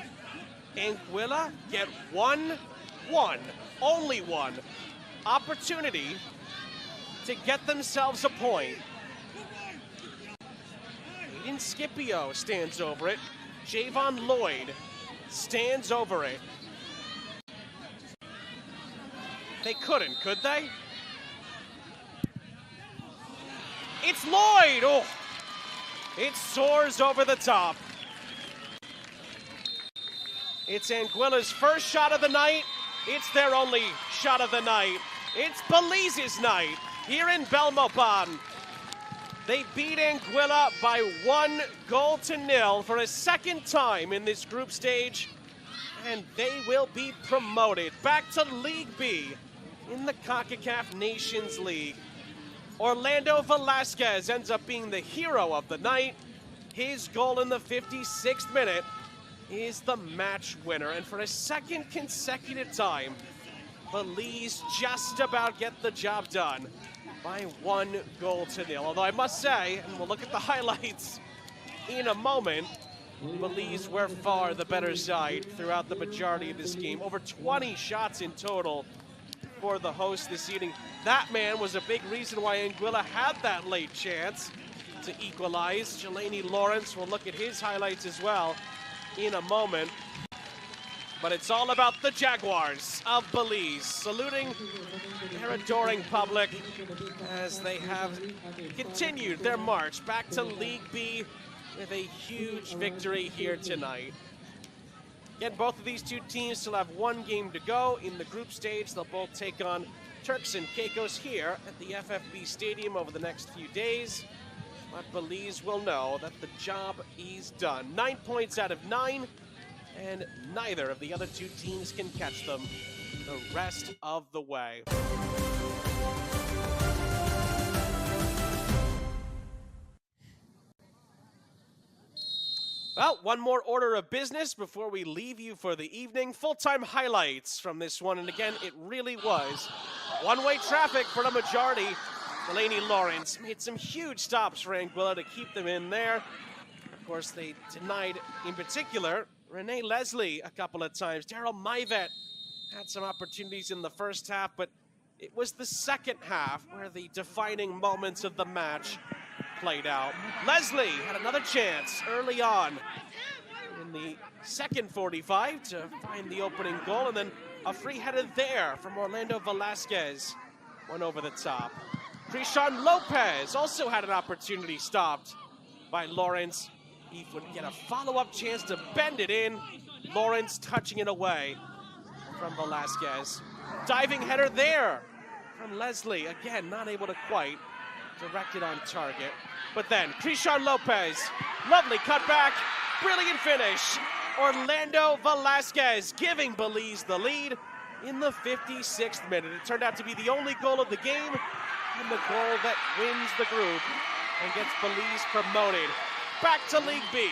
Anguilla get only one opportunity to get themselves a point. Aiden Scipio stands over it. Javon Lloyd stands over it. They couldn't, could they? It's Lloyd! Oh! It soars over the top. It's Anguilla's first shot of the night. It's their only shot of the night. It's Belize's night here in Belmopan. They beat Anguilla by 1-0 for a second time in this group stage, and they will be promoted back to League B in the Concacaf Nations League. Orlando Velasquez ends up being the hero of the night. His goal in the 56th minute is the match winner. And for a second consecutive time, Belize just about get the job done by 1-0. Although I must say, and we'll look at the highlights in a moment, Belize were far the better side throughout the majority of this game. Over 20 shots in total for the host this evening. That man was a big reason why Anguilla had that late chance to equalize. Jelani Lawrence, will look at his highlights as well in a moment. But it's all about the Jaguars of Belize, saluting their adoring public as they have continued their march back to League B with a huge victory here tonight. Again, both of these two teams still have one game to go in the group stage. They'll both take on Turks and Caicos here at the FFB Stadium over the next few days. But Belize will know that the job is done. 9 points out of 9, and neither of the other two teams can catch them the rest of the way. Well, one more order of business before we leave you for the evening. Full-time highlights from this one, and again, it really was one-way traffic for the majority. Jelani Lawrence made some huge stops for Anguilla to keep them in there. Of course, they denied, in particular, Renee Leslie a couple of times. Daryl Maivet had some opportunities in the first half, but it was the second half where the defining moments of the match played out. Leslie had another chance early on in the second 45 to find the opening goal, and then a free header there from Orlando Velasquez went over the top. Krishan Lopez also had an opportunity stopped by Lawrence. He would get a follow-up chance to bend it in. Lawrence touching it away from Velasquez. Diving header there from Leslie. Again, not able to quite direct it on target. But then, Krishan Lopez, lovely cutback, brilliant finish. Orlando Velasquez giving Belize the lead in the 56th minute. It turned out to be the only goal of the game and the goal that wins the group and gets Belize promoted back to League B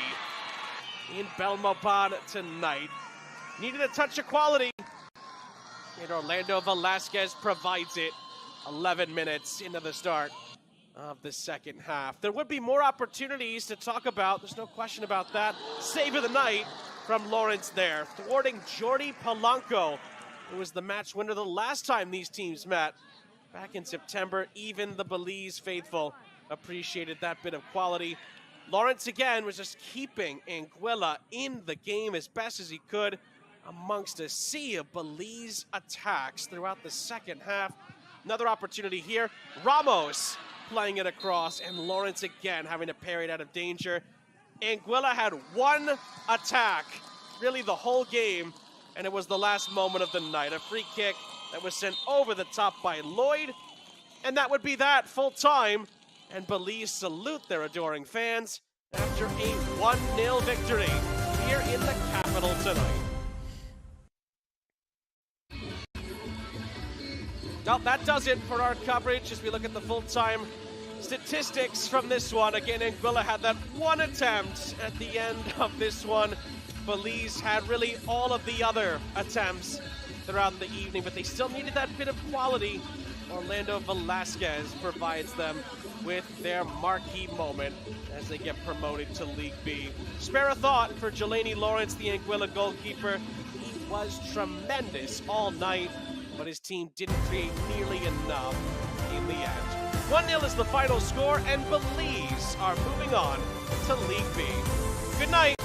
in Belmopan tonight. Needed a touch of quality, and Orlando Velasquez provides it 11 minutes into the start of the second half. There would be more opportunities to talk about, there's no question about that. Save of the night from Lawrence there, thwarting Jordi Polanco, who was the match winner the last time these teams met back in September. Even the Belize faithful appreciated that bit of quality. Lawrence again was just keeping Anguilla in the game as best as he could amongst a sea of Belize attacks throughout the second half. Another opportunity here. Ramos playing it across, and Lawrence again having to parry it out of danger. Anguilla had one attack, really the whole game, and it was the last moment of the night. A free kick that was sent over the top by Lloyd, and that would be that full time. and Belize salute their adoring fans after a 1-0 victory here in the capital tonight. Well, that does it for our coverage as we look at the full-time statistics from this one. Again, Anguilla had that one attempt at the end of this one. Belize had really all of the other attempts throughout the evening, but they still needed that bit of quality. Orlando Velasquez provides them with their marquee moment as they get promoted to League B. Spare a thought for Jelani Lawrence, the Anguilla goalkeeper. He was tremendous all night, but his team didn't create nearly enough in the end. 1-0 is the final score, and Belize are moving on to League B. Good night.